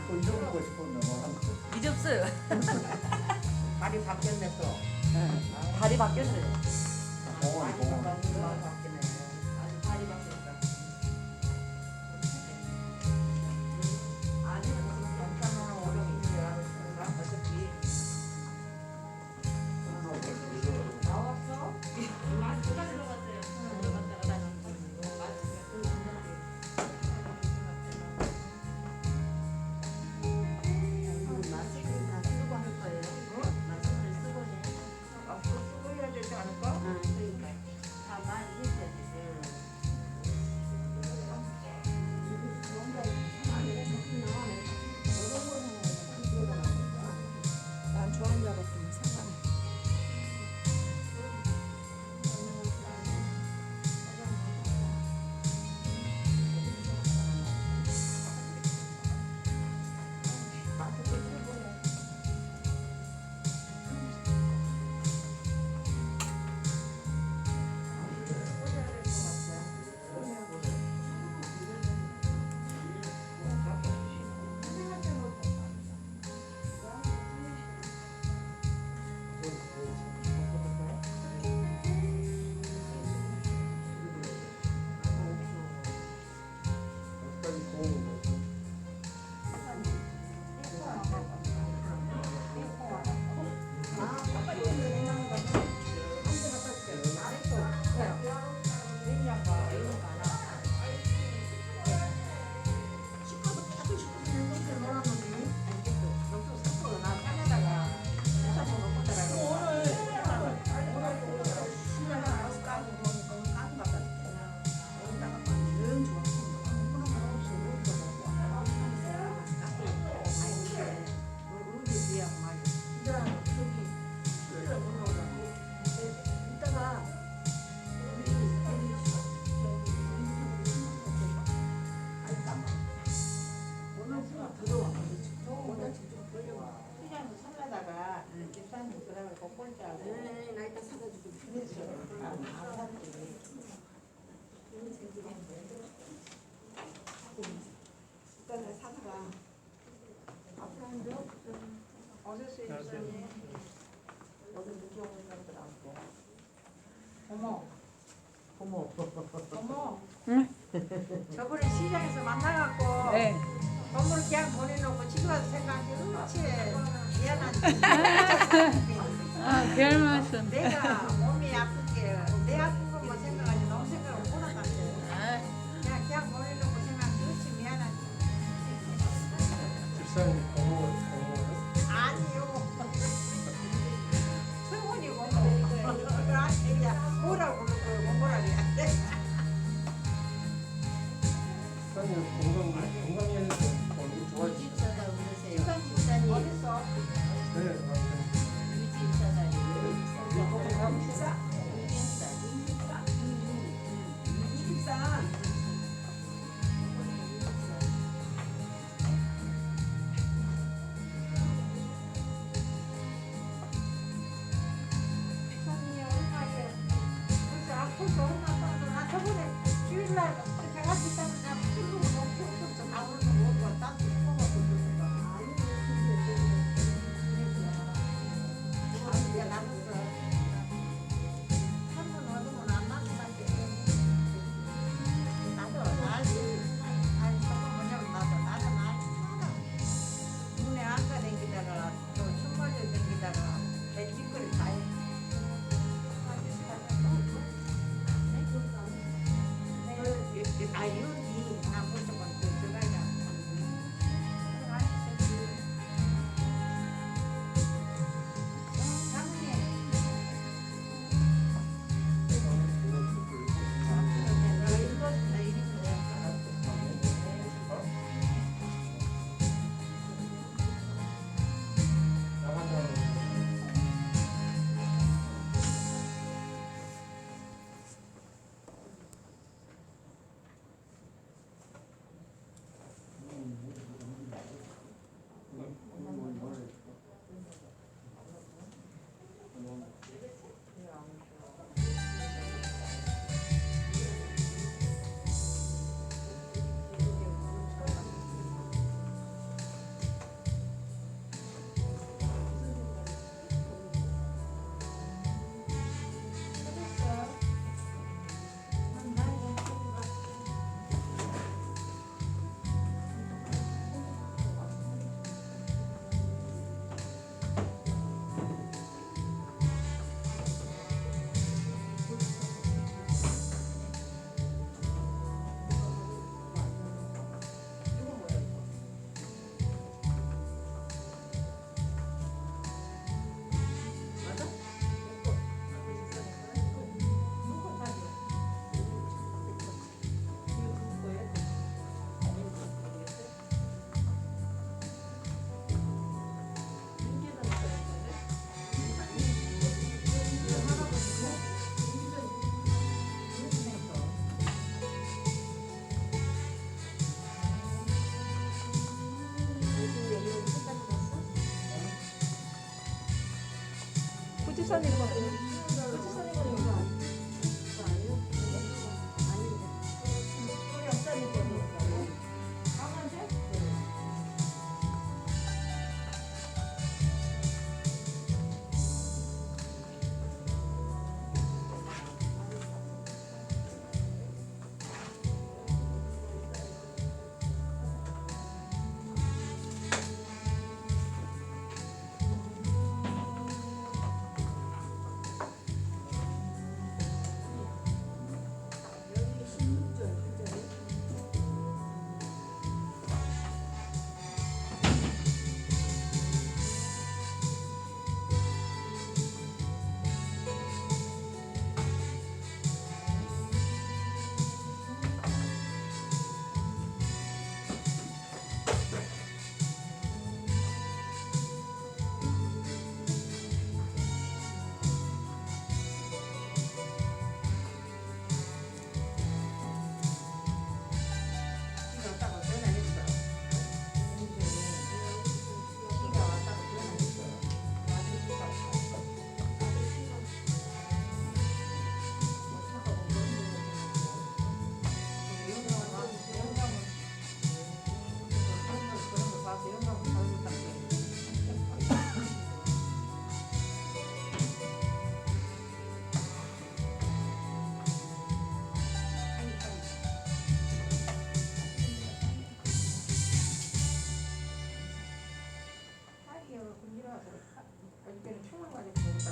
또 잊어먹고 싶었나 봐. 잊었어요. 발이 바뀌었네 또. 발이 바뀌었어요. 공원 많이 공원. 바뀌네. 아주 발이 바뀌었다. 아니 무슨 간단한 어려움이야. 어차피 나왔어? 마스크가 들어갔어요. 들어갔다가 다시. 마스크 다 쓰고 할 거예요. 마스크를 쓰고 해. 앞으로 쓰고 해야 되지 않을까? 그러니까 다 많이 해줘야 돼. 난 좋아하는 줄 알았더니 상관이. 여기까지 공원. 나 이따 사가지고 보내줘. 일단은 사다가 앞으로 한 줘. 어제 수입사님 여기 늦게 오는 사람들 안고. 어머. 어머. 어머. 저번에 시장에서 만나갖고 네. 선물 그냥 보내놓고 집에 와서 생각하기 그렇지 미안한데 아, 별 말씀. 내가 몸이 아픈 게 내 아픈 것만 생각하지 너무 생각을 못한 것 같아. 그냥 보내놓고 생각하기 그렇지 미안한데 집사님 공원 공원. 아니요 성훈이 공부 그거 아니야 뭐라고 부를 거예요 공부라고 해야 돼. 집사님 건강에는 얼굴 좋아지죠. 유집사다 그러세요. 집사님 어딨어? 네, 맞아요. 유집사다리. 비싸? 비싸. 비싸니 얼마에? 그래서 앞으로 얼마 정도 나 저번에 주일날 제가 갔을 때는 내가 풀고 못 폈었어. 고추사님 거. 고추사님 거 이거 아니요? 아닌데. 우리 옆사님 거. 강원대? 여기 16절, 9절에. 비가 왔다고 전화했어. 비가 왔다고 전화했어. 아들 비가 왔다고. 그런 거 봐서 영감을 살고 있다. 아이고, 군지라서 어저께는 총을 가지고 먹었다.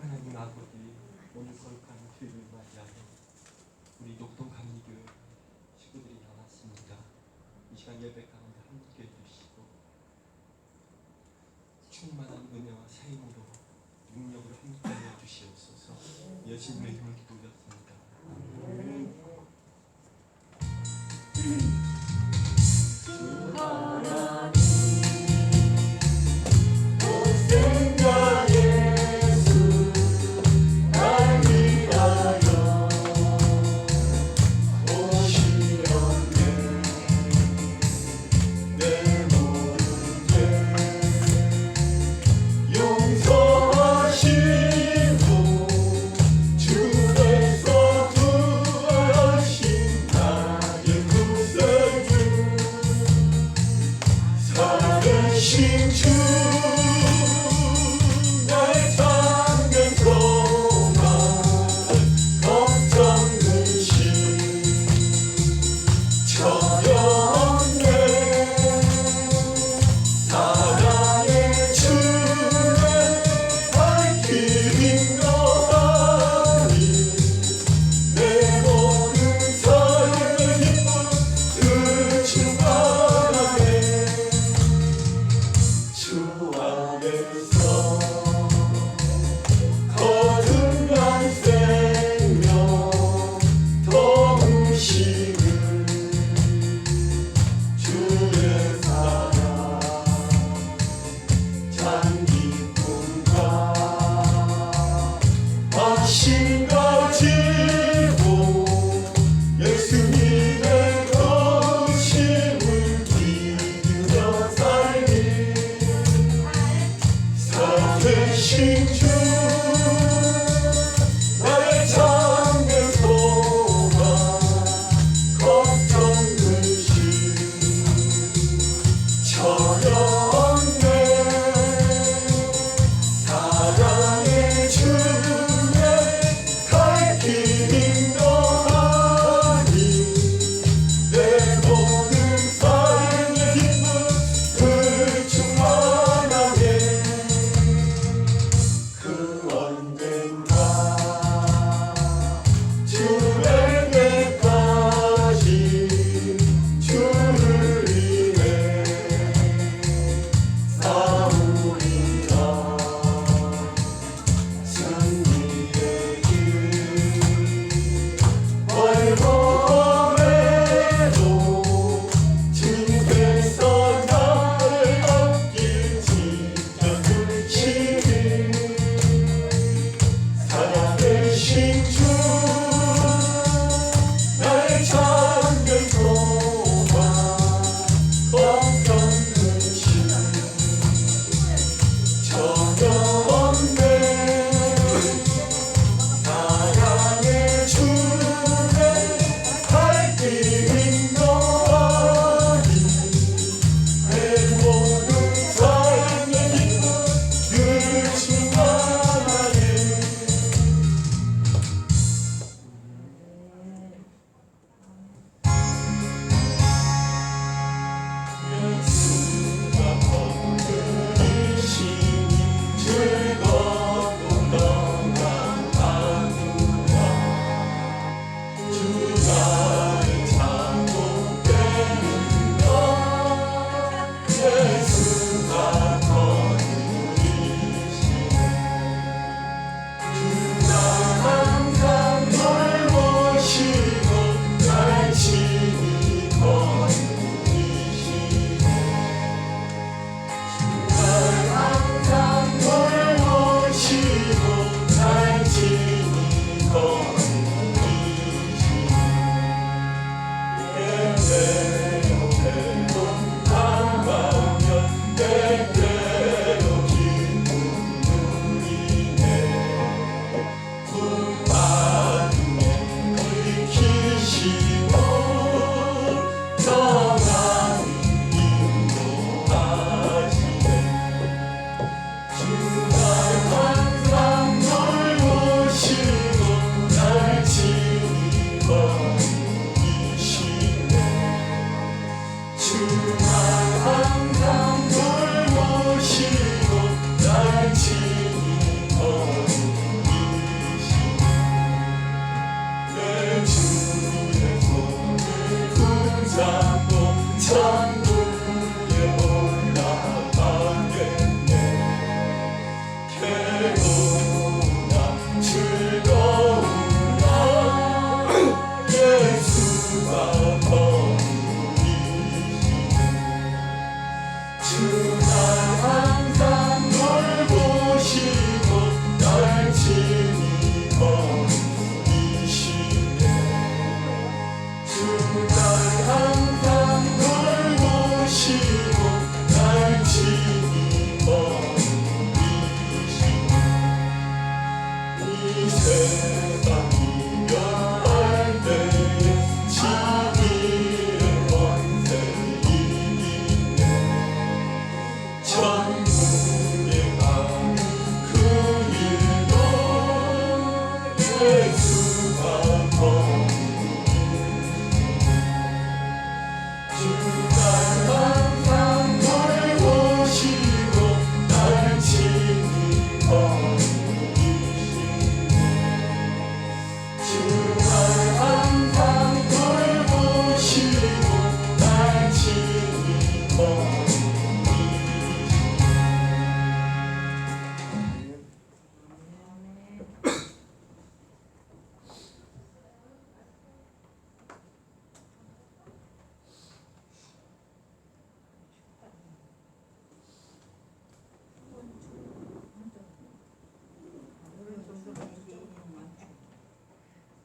하나님 아버지, 오늘 거룩한 주일을 맞이하여 우리 녹동 감리교회 식구들이 나왔습니다. 이 시간 예배 가운데 함께 해주시고 충만한 은혜와 새 힘으로 능력으로 함께 해주시옵소서. 예수님의 힘을 기도드렸습니다. 날 찾는 소망 살아계신 주 나의 잠든 소망 걱정 근심 전혀 없네 사랑의 주의 갈 길 인도하니 내 모든 삶의 기쁨 그 충만하게 그 언젠가 주에게까지 주를 인해 싸우리라 승리의 길 멀고에도 주께서 나를 얻길 지켜주시니 살아계신 주 나의 잠든 소망 걱정 근심 전혀 없네 사랑의 주의 갈길 인도하니 내 모든 삶의 기쁨 늘 충만하게 예수가 건드리시니 즐겁고 너무나구나 주 나를 잡고 깨는다 예수가 건드리시니 주가 항상 널 모시고 날 친히 건드리시네 주가 항상 널 모시고 날 친히 건드리시네 때때로 고통당하면 때때로 기쁨 누리네 품안에 일으키시고 평안히 인도하시네 주가 항상 널 모시고 날 친히 건드리시네 주가 항상 널 모시고 날 친히 건드리시네 내 주의 손을 붙잡고 천국에 올라가겠네 괴로우나 즐거우나 예수가 건드리시네 주가 항상 널 모시고 날 친히 건드리시네 주가 항상 널 모시고 날 친히 건드리시네 이 세상 이별할 때에 지기의 권세 이기네 천국에 가는 그 길도 예수가 건드리시네 주가 항상 널 모시고 날 친히 건드리시네 주가 항상 널 모시고 날 친히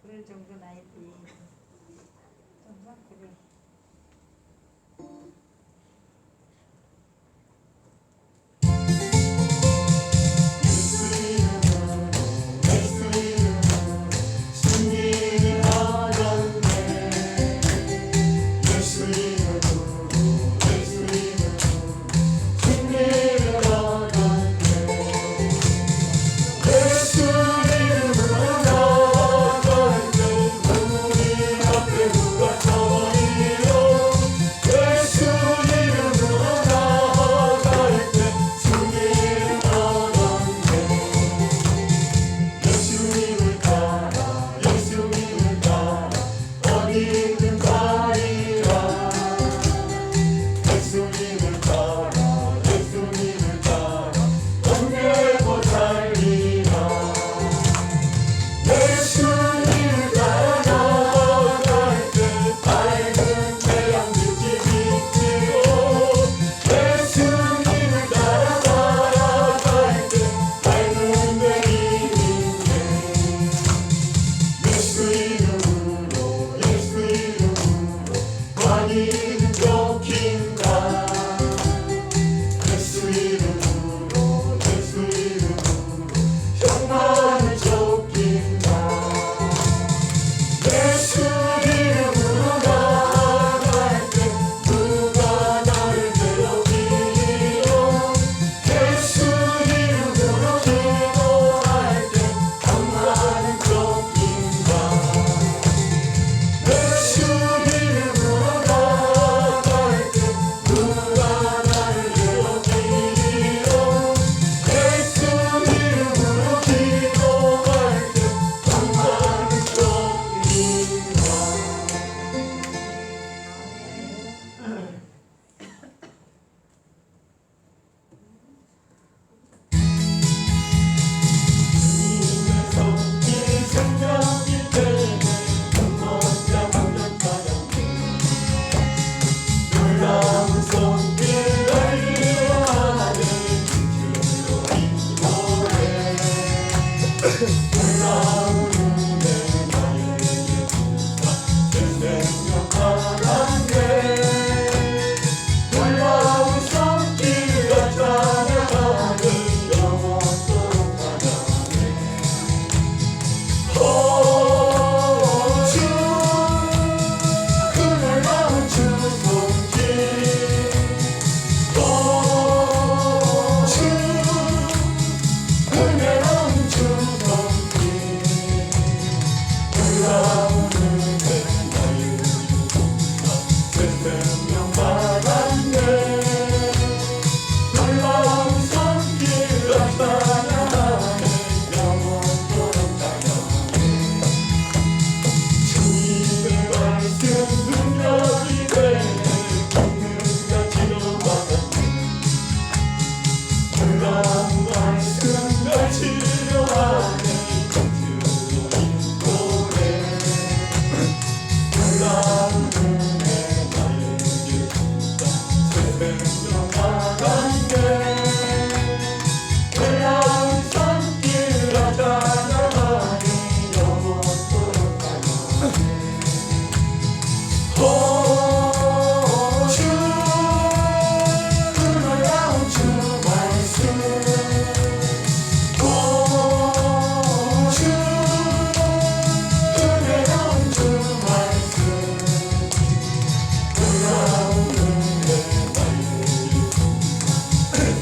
그럴 정도 나이지. 정말 그래. 예수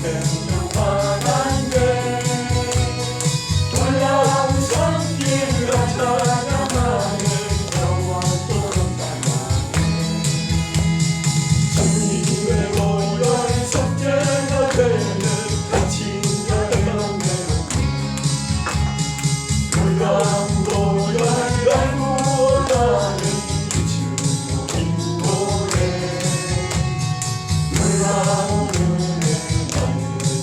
생명 환한데 놀라운 성길을 찬양하네 영원토록 찬양해 주님의 보혈 속죄가 되는 갇힌 자의 명예로 놀라운 보혈 날 구원하는 주로 인도해 놀라운 은혜 나는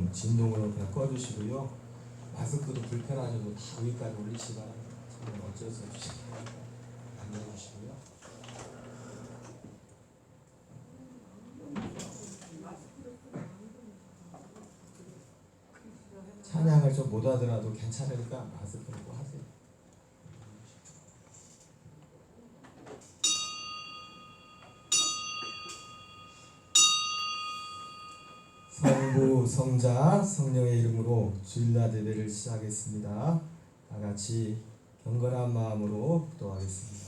끄는 진동으로 그냥 꺼주시고요. 마스크도 불편하셔도 다 위까지 올리시기 바랍니다. 정말 어쩔 수 없이 안내해 주시고요. 찬양을 좀 못하더라도 괜찮으니까 마스크를 꼭 하세요. 성부, 성자, 성령의 이름으로 주일날 예배를 시작하겠습니다. 다 같이 경건한 마음으로 기도하겠습니다.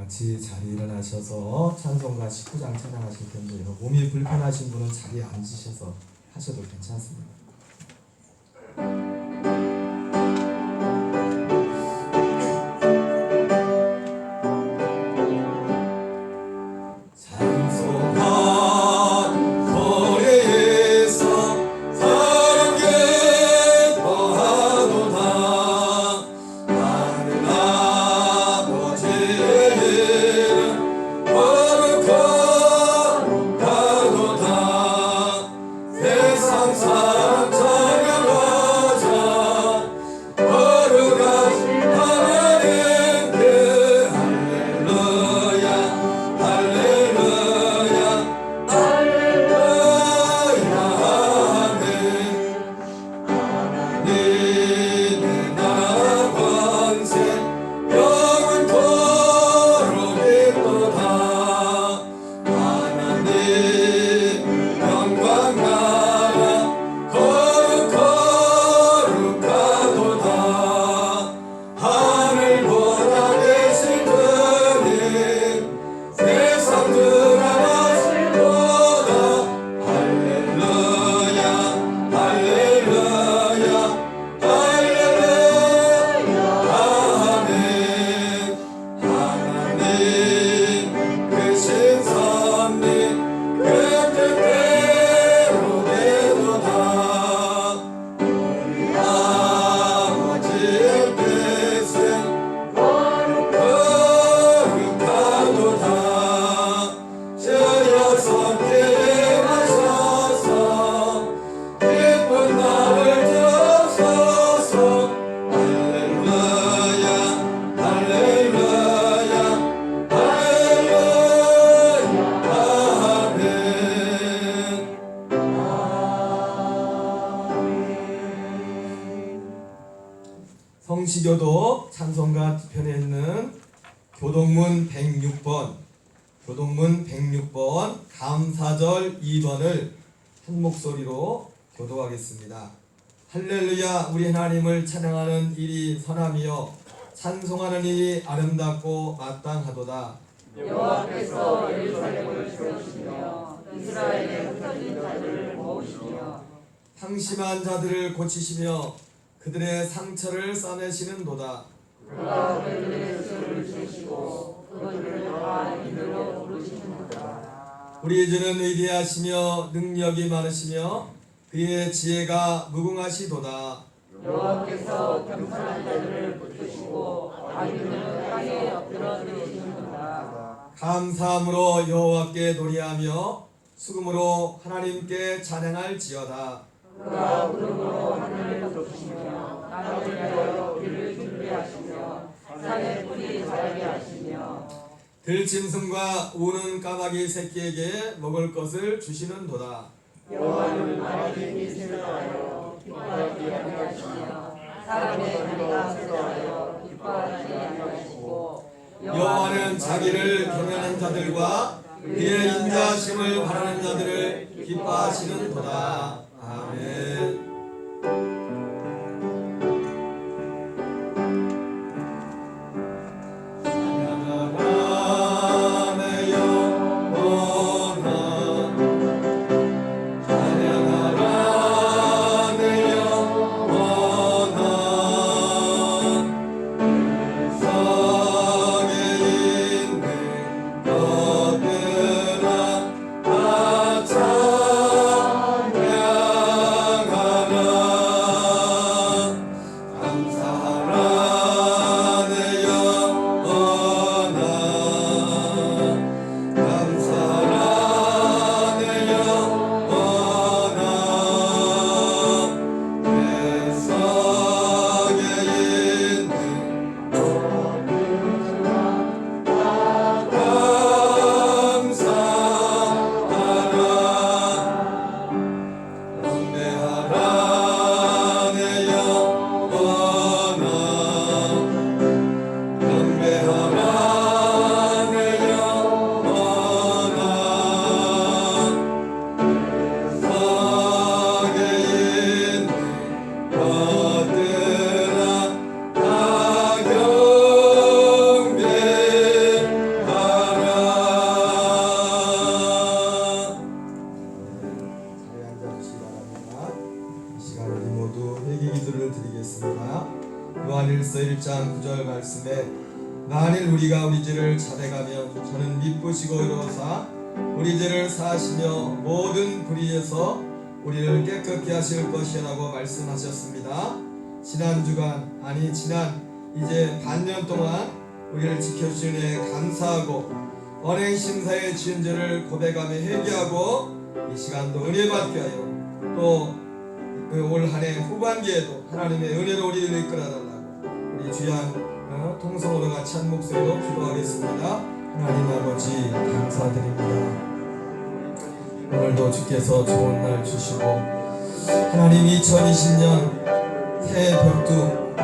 같이 자리에 일어나셔서 찬송가 19장 찬양하실 텐데요. 몸이 불편하신 분은 자리에 앉으셔서 하셔도 괜찮습니다. 성시교도 찬송가 뒤편에 있는 교동문 106번 감사절 2번을 한 목소리로 교도하겠습니다. 할렐루야. 우리 하나님을 찬양하는 일이 선함이요 찬송하는 일이 아름답고 마땅하도다. 여호와께서 예루살렘을 세우시며 이스라엘에 흩어진 자들을 모으시며 상심한 자들을 고치시며 그들의 상처를 싸매시는도다. 그가 그들의 수를 주시고 그들을 다 이들로 부르시는도다. 우리 주는 위대하시며 능력이 많으시며 그의 지혜가 무궁하시도다. 여호와께서 경건한 자들을 붙드시고 악인을 땅에 엎드려 내리시는도다. 감사함으로 여호와께 노래하며 수금으로 하나님께 찬양할지어다. 그가 구름으로 하늘을 덮으시며 나를 위하여 비를 준비하시며 산에 뿌리 자라게 하시며 들짐승과 우는 까마귀 새끼에게 먹을 것을 주시는도다. 여호와는 말이 미스라하여 기뻐하지 아니하시며 사람의 머리가 쇠하여 기뻐하지 아니하시고 여호와는 자기를 경외하는 자들과 그의 인자심을 바라는 자들을 기뻐하시는도다. 아멘. 찬양하라 하셨습니다. 요한일서 1장 9절 말씀에 만일 우리가 우리 죄를 자백하면 저는 미쁘시고 의로우사 우리 죄를 사하시며 모든 불의에서 우리를 깨끗게 하실 것이라고 말씀하셨습니다. 지난 주간 지난 이제 반년 동안 우리를 지켜주신 은혜에 감사하고 언행심사의 지은 죄를 고백하며 회개하고 이 시간도 은혜 받게 하여 또 올 한 해 후반기에도 하나님의 은혜로 우리를 이끌어달라고 우리 주양 통성으로 같이 한 목소리로 기도하겠습니다. 하나님 아버지 감사드립니다. 오늘도 주께서 좋은 날 주시고 하나님 2020년 새해 벽두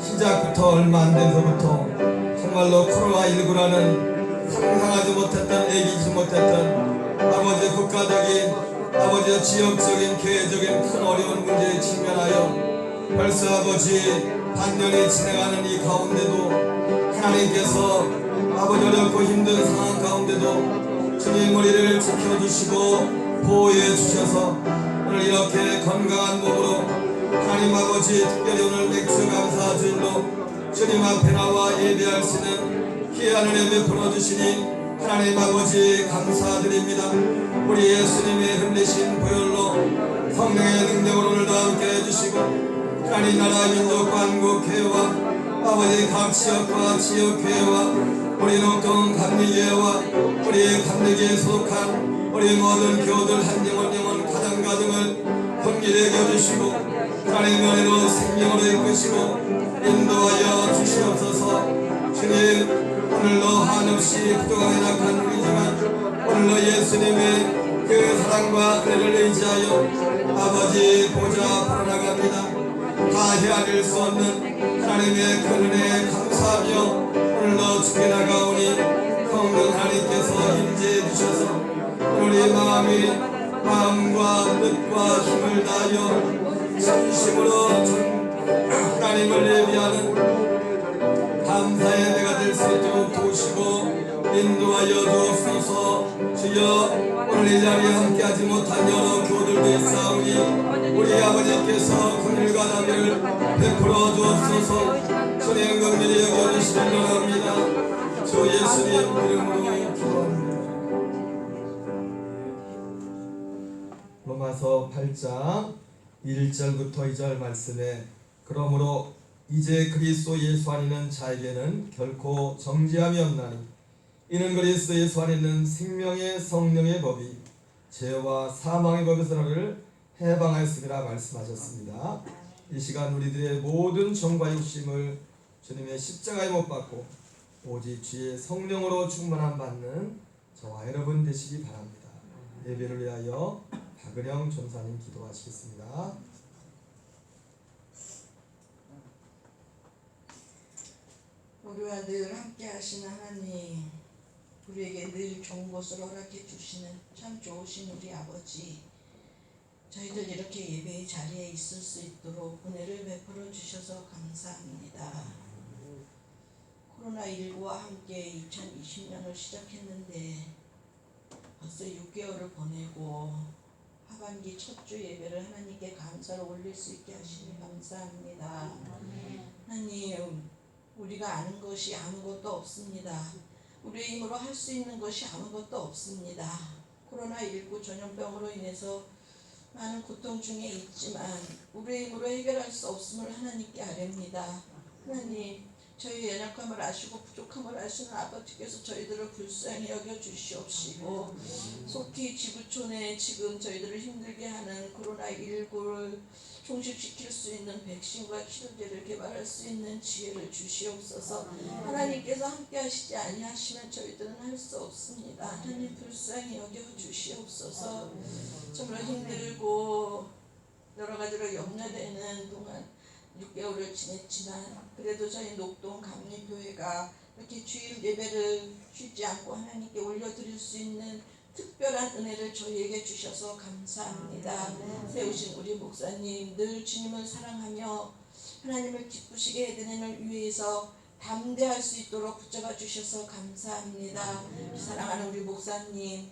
시작부터 얼마 안 돼서부터 정말로 코로나19라는 상상하지 못했던 얘기지 못했던 아버지 국가적인 아버지 지역적인 교회적인 큰 어려운 문제에 직면하여 벌써 아버지 반년이 지나가는 이 가운데도 하나님께서 아버지 어렵고 힘든 상황 가운데도 주님 우리를 지켜주시고 보호해 주셔서 오늘 이렇게 건강한 몸으로 하나님 아버지 특별히 오늘 맥주 감사 주일로 주님 앞에 나와 예배할 수 있는 귀한 은혜 베풀어 주시니 하나님 아버지 감사드립니다. 우리 예수님의 흘리신 보혈로 성령의 능력으로 오늘도 함께 해주시고 하나님 나라 민족 관국회와 아버지 각 지역과 지역회와 우리 녹동 감리교회와 우리 감리교회에 속한 우리 모든 교우들 한 영혼 가정 가정을 긍휼히 여겨주시고 하나님의 은혜로 생명으로 이끄시고 인도하여 주시옵소서. 주님 오늘도 한없이 부족하게 약한 우리지만 오늘도 예수님의 그 사랑과 은혜를 의지하여 아버지 보좌 풀어나갑니다. 다 헤아릴 수 없는 하나님의 그 은혜에 감사하며 오늘도 주께 나가오니 성령 하나님께서 임재해 주셔서 우리 마음과 뜻과 힘을 다하여 진심으로 하나님을 예비하는 감사의 내가 될 수 있도록 도우시고 인도하여 주옵소서. 주여 오늘 이 자리에 함께하지 못한 여러 교우들도 있사오니 우리 아버지께서 긍휼과 자비를 베풀어 주옵소서. 주님 긍휼히 여겨주시길 원합니다. 주 예수님 이름으로 기도합니다. 로마서 8장 1절부터 2절 말씀에 그러므로 이제 그리스도 예수 안에 있는 자에게는 결코 정죄함이 없나니 이는 그리스도 예수 안에 있는 생명의 성령의 법이 죄와 사망의 법에서 너를 해방하였음이라 말씀하셨습니다. 이 시간 우리들의 모든 정과 욕심을 주님의 십자가에 못 박고 오직 주의 성령으로 충만함 받는 저와 여러분 되시기 바랍니다. 예배를 위하여 박은영 전사님 기도하시겠습니다. 우리와 늘 함께 하시는 하나님, 우리에게 늘 좋은 것을 허락해 주시는 참 좋으신 우리 아버지, 저희들 이렇게 예배의 자리에 있을 수 있도록 은혜를 베풀어 주셔서 감사합니다. 코로나19와 함께 2020년을 시작했는데 벌써 6개월을 보내고 하반기 첫 주 예배를 하나님께 감사를 올릴 수 있게 하시니 감사합니다. 하나님, 우리가 아는 것이 아무것도 없습니다. 우리의 힘으로 할 수 있는 것이 아무것도 없습니다. 코로나19 전염병으로 인해서 많은 고통 중에 있지만 우리의 힘으로 해결할 수 없음을 하나님께 아뢰옵니다. 하나님, 저희 연약함을 아시고 부족함을 아시는 아버지께서 저희들을 불쌍히 여겨 주시옵시고 속히 지구촌에 지금 저희들을 힘들게 하는 코로나19를 종식시킬 수 있는 백신과 치료제를 개발할 수 있는 지혜를 주시옵소서. 하나님께서 함께 하시지 아니하시면 저희들은 할 수 없습니다. 하나님 불쌍히 여겨 주시옵소서. 정말 힘들고 여러 가지로 염려되는 동안 6개월을 지냈지만 그래도 저희 녹동 감리교회가 이렇게 주일 예배를 쉬지 않고 하나님께 올려드릴 수 있는 특별한 은혜를 저희에게 주셔서 감사합니다. 세우신 우리 목사님, 늘 주님을 사랑하며 하나님을 기쁘시게 해드리는 위해서 담대할 수 있도록 붙잡아 주셔서 감사합니다. 사랑하는 우리 목사님,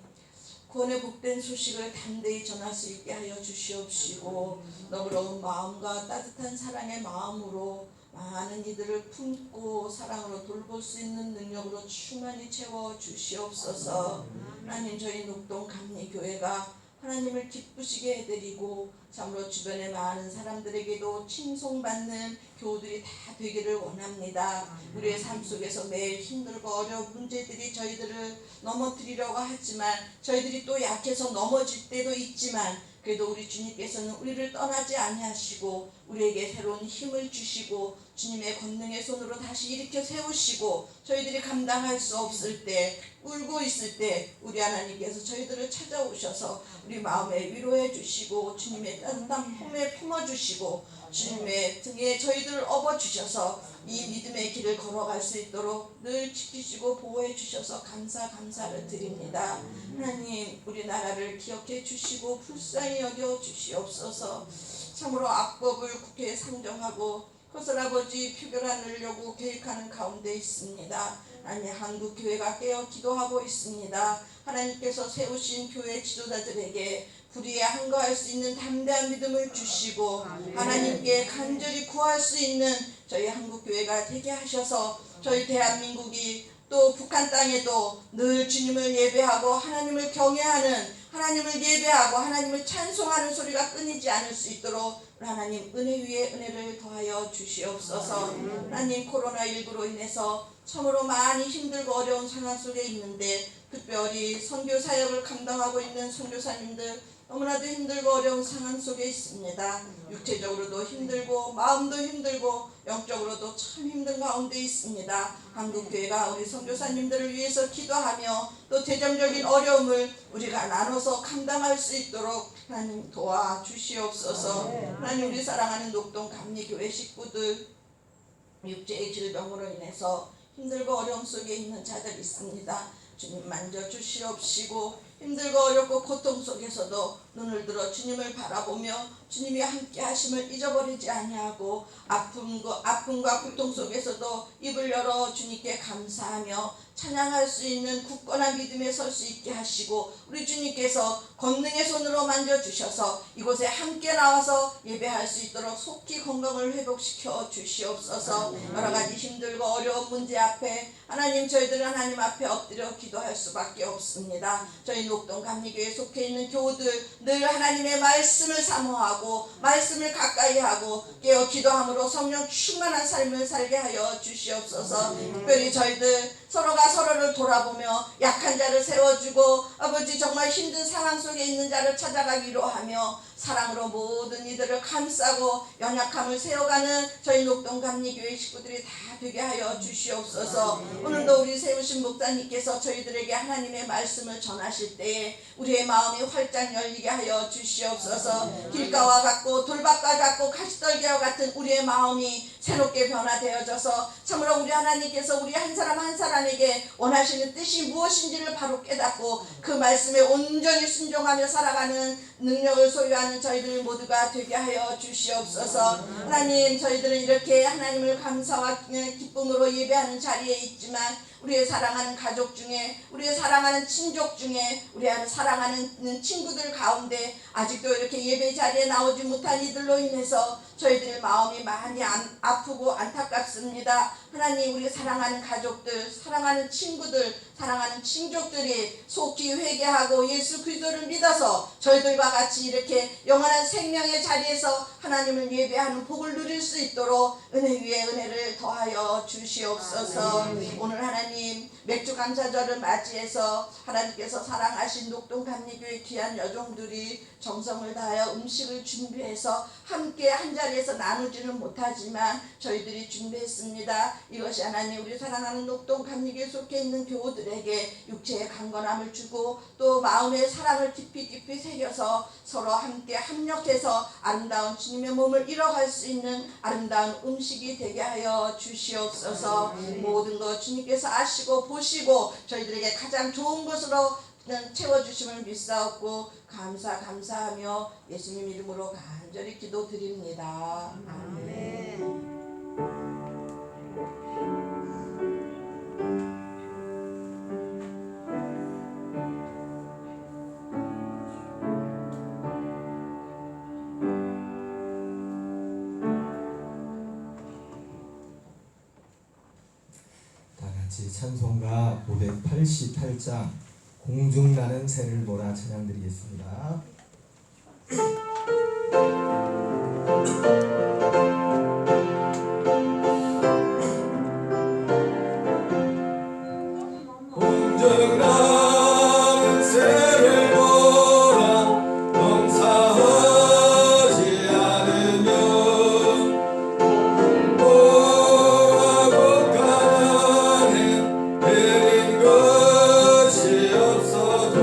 구원의 복된 소식을 담대히 전할 수 있게 하여 주시옵시고 너그러운 마음과 따뜻한 사랑의 마음으로 많은 이들을 품고 사랑으로 돌볼 수 있는 능력으로 충만히 채워 주시옵소서. 하나님, 저희 녹동 감리교회가 하나님을 기쁘시게 해드리고 참으로 주변의 많은 사람들에게도 칭송받는 교우들이 다 되기를 원합니다. 우리의 삶 속에서 매일 힘들고 어려운 문제들이 저희들을 넘어뜨리려고 하지만 저희들이 또 약해서 넘어질 때도 있지만 그래도 우리 주님께서는 우리를 떠나지 아니하시고 우리에게 새로운 힘을 주시고 주님의 권능의 손으로 다시 일으켜 세우시고 저희들이 감당할 수 없을 때 울고 있을 때 우리 하나님께서 저희들을 찾아오셔서 우리 마음에 위로해 주시고 주님의 따뜻한 품에 품어주시고 주님의 등에 저희들을 업어주셔서 이 믿음의 길을 걸어갈 수 있도록 늘 지키시고 보호해 주셔서 감사를 드립니다. 하나님, 우리나라를 기억해 주시고 불쌍히 여겨 주시옵소서. 참으로 악법을 국회에 상정하고 그것을 아버지 표결하려고 계획하는 가운데 있습니다. 하나님, 한국교회가 깨어 기도하고 있습니다. 하나님께서 세우신 교회 지도자들에게 불의에 항거할 수 있는 담대한 믿음을 주시고 하나님께 간절히 구할 수 있는 저희 한국교회가 되게 하셔서 저희 대한민국이 또 북한 땅에도 늘 주님을 예배하고 하나님을 경외하는 하나님을 예배하고 하나님을 찬송하는 소리가 끊이지 않을 수 있도록 하나님 은혜 위에 은혜를 더하여 주시옵소서. 하나님, 코로나19로 인해서 참으로 많이 힘들고 어려운 상황 속에 있는데 특별히 선교 사역을 감당하고 있는 선교사님들 너무나도 힘들고 어려운 상황 속에 있습니다. 육체적으로도 힘들고 마음도 힘들고 영적으로도 참 힘든 가운데 있습니다. 한국교회가 우리 선교사님들을 위해서 기도하며 또 재정적인 어려움을 우리가 나눠서 감당할 수 있도록 하나님 도와주시옵소서. 하나님, 우리 사랑하는 녹동 감리교회 식구들 육체의 질병으로 인해서 힘들고 어려움 속에 있는 자들이 있습니다. 주님 만져주시옵시고 힘들고 어렵고 고통 속에서도 눈을 들어 주님을 바라보며 주님이 함께 하심을 잊어버리지 아니하고 아픔과 고통 속에서도 입을 열어 주님께 감사하며 찬양할 수 있는 굳건한 믿음에 설 수 있게 하시고 우리 주님께서 권능의 손으로 만져주셔서 이곳에 함께 나와서 예배할 수 있도록 속히 건강을 회복시켜 주시옵소서. 여러가지 힘들고 어려운 문제 앞에 하나님, 저희들은 하나님 앞에 엎드려 기도할 수밖에 없습니다. 저희 녹동 감리교회에 속해 있는 교우들 늘 하나님의 말씀을 사모하고 말씀을 가까이 하고 깨어 기도함으로 성령 충만한 삶을 살게 하여 주시옵소서. 특별히 저희들 서로가 서로를 돌아보며 약한 자를 세워주고 아버지 정말 힘든 상황 속에 있는 자를 찾아가 위로하며 사랑으로 모든 이들을 감싸고 연약함을 세워가는 저희 녹동 감리교회 식구들이 다 되게 하여 주시옵소서. 오늘도 우리 세우신 목사님께서 저희들에게 하나님의 말씀을 전하실 때에 우리의 마음이 활짝 열리게 하여 주시옵소서. 길가와 같고 돌밭과 같고 가시떨기와 같은 우리의 마음이 새롭게 변화되어져서 참으로 우리 하나님께서 우리 한 사람 한 사람에게 원하시는 뜻이 무엇인지를 바로 깨닫고 그 말씀에 온전히 순종하며 살아가는 능력을 소유하는 저희들 모두가 되게 하여 주시옵소서. 하나님, 저희들은 이렇게 하나님을 감사와 기쁨으로 예배하는 자리에 있지만 우리의 사랑하는 가족 중에 우리의 사랑하는 친족 중에 우리의 사랑하는 친구들 가운데 아직도 이렇게 예배 자리에 나오지 못한 이들로 인해서 저희들의 마음이 많이 아프고 안타깝습니다. 하나님, 우리 사랑하는 가족들, 사랑하는 친구들, 사랑하는 친족들이 속히 회개하고 예수 그리스도를 믿어서 저희들과 같이 이렇게 영원한 생명의 자리에서 하나님을 예배하는 복을 누릴 수 있도록 은혜 위에 은혜를 더하여 주시옵소서. 오늘 하나님 맥주 감사절을 맞이해서 하나님께서 사랑하신 녹동 감리교회 귀한 여종들이 정성을 다하여 음식을 준비해서 함께 한 자리에서 나누지는 못하지만 저희들이 준비했습니다. 이것이 하나님, 우리 사랑하는 녹동 감리교회에 속해 있는 교우들에게 육체의 강건함을 주고 또 마음의 사랑을 깊이 새겨서 서로 함께 합력해서 아름다운 주님의 몸을 이뤄갈 수 있는 아름다운 음식이 되게 하여 주시옵소서. 모든 것 주님께서 아시고 보시고 저희들에게 가장 좋은 것으로 채워주심을 믿사옵고 감사하며 예수님 이름으로 간절히 기도드립니다. 아멘. 같이 찬송가 588장 공중나는 새를 보라 찬양드리겠습니다. 공중나는 새를 보라 농사하지 않으면 뭐하고 가난해 내린 것이 없어도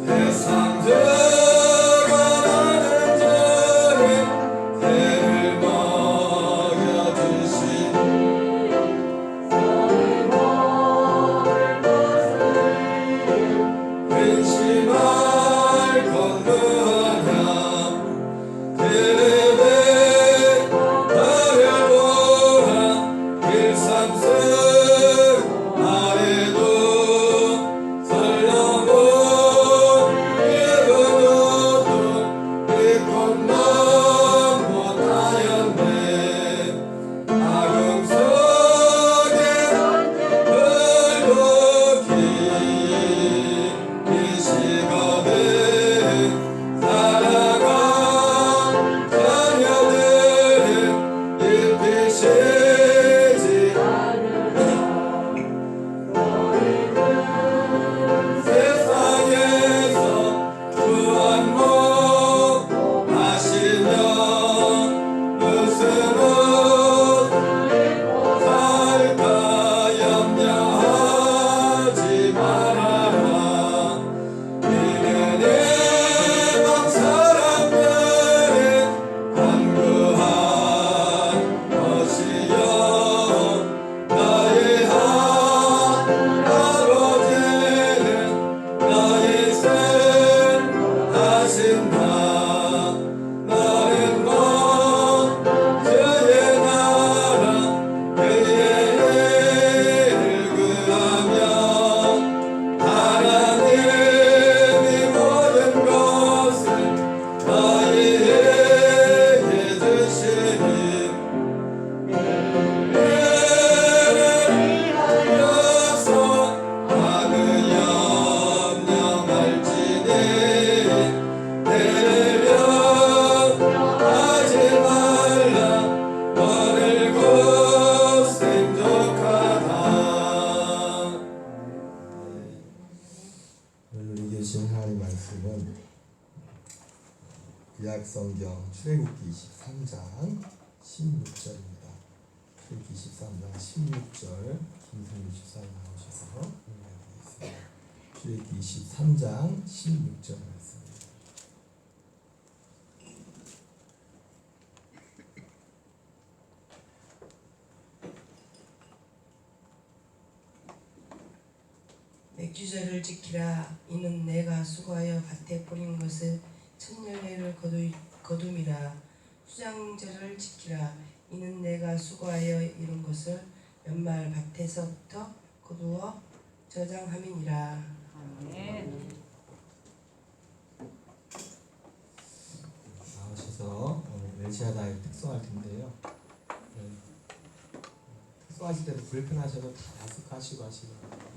세상 들어가는 자는 새를 먹여주시니 근심할 건너하냐 대레베 나를 보라 일삼승 아래도 설렁은 예언어도 이것만 못하였네 악음 속에 흘러기 이 시간에 살아간 자녀들은 잎이 쉬지 않으라 세상에서 구원목 하시며 무슨 옷 살까 염려하지 말아라 이는 이방 사람들은 간구한 것이요 나의 하나버지는 나의 생 하신다 나는 먼저의 나라 그의 일을 구하며 하나님이 모든 것을 나에게 주시니 이를 위하여서 하는 염려할지니 대련하지 말라 너를 고생족하다. 오늘 우리 계신 하나님 말씀은 구약성경 출애굽기 23장 16절입니다. 출애굽기 23장 16절 김성규 집사님 나오셔서 읽어드리겠습니다. 출애굽기 23장 16절 말씀입니다. 맥주절을 지키라. 이는 내가 수고하여 밭에 뿌린 것을 천열매를 거둠이라. 수장절을 지키라. 이는 내가 수고하여 이룬 것을 연말 밭에서부터 거두어 저장함이니라. 나오셔서 오늘 멜시아다에 특송할 텐데요. 특송하실 때도 불편하셔도 다 약속하시고 하시는 거예요.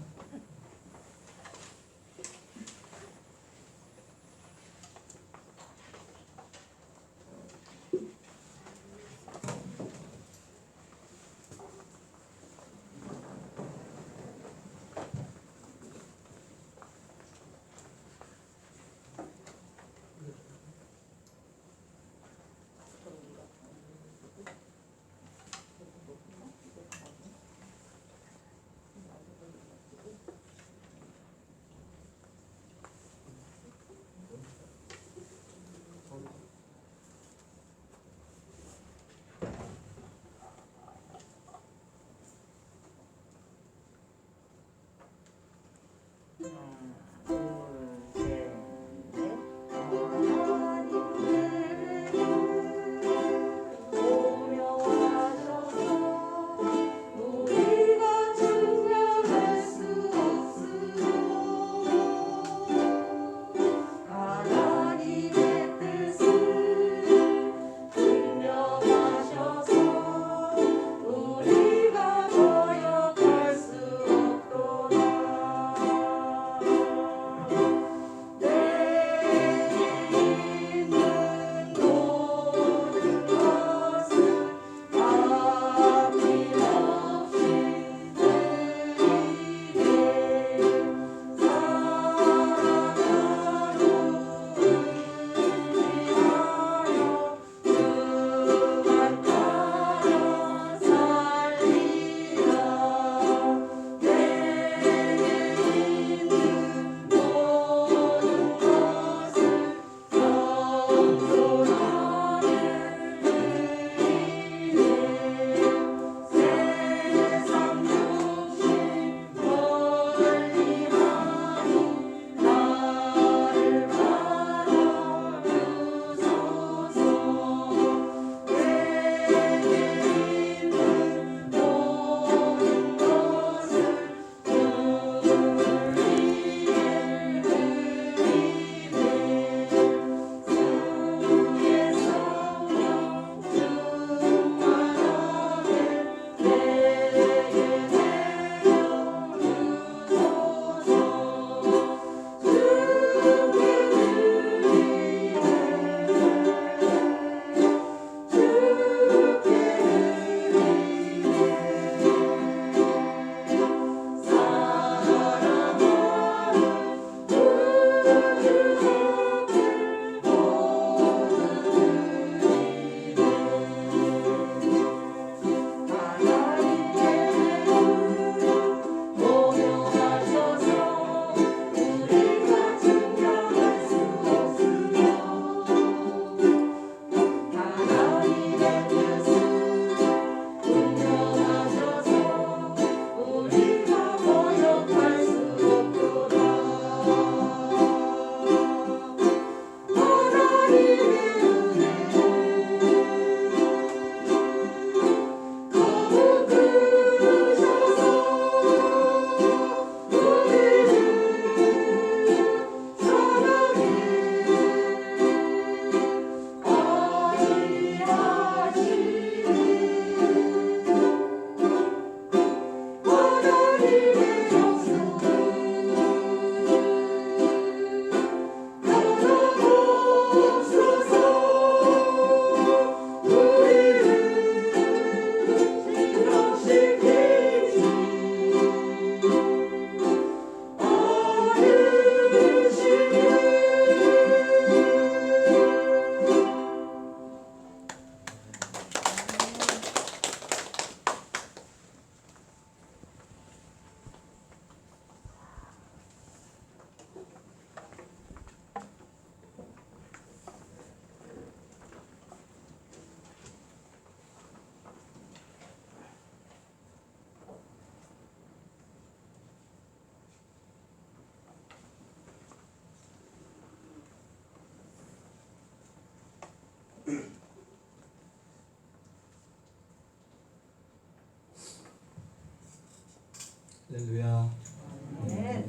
할렐루야.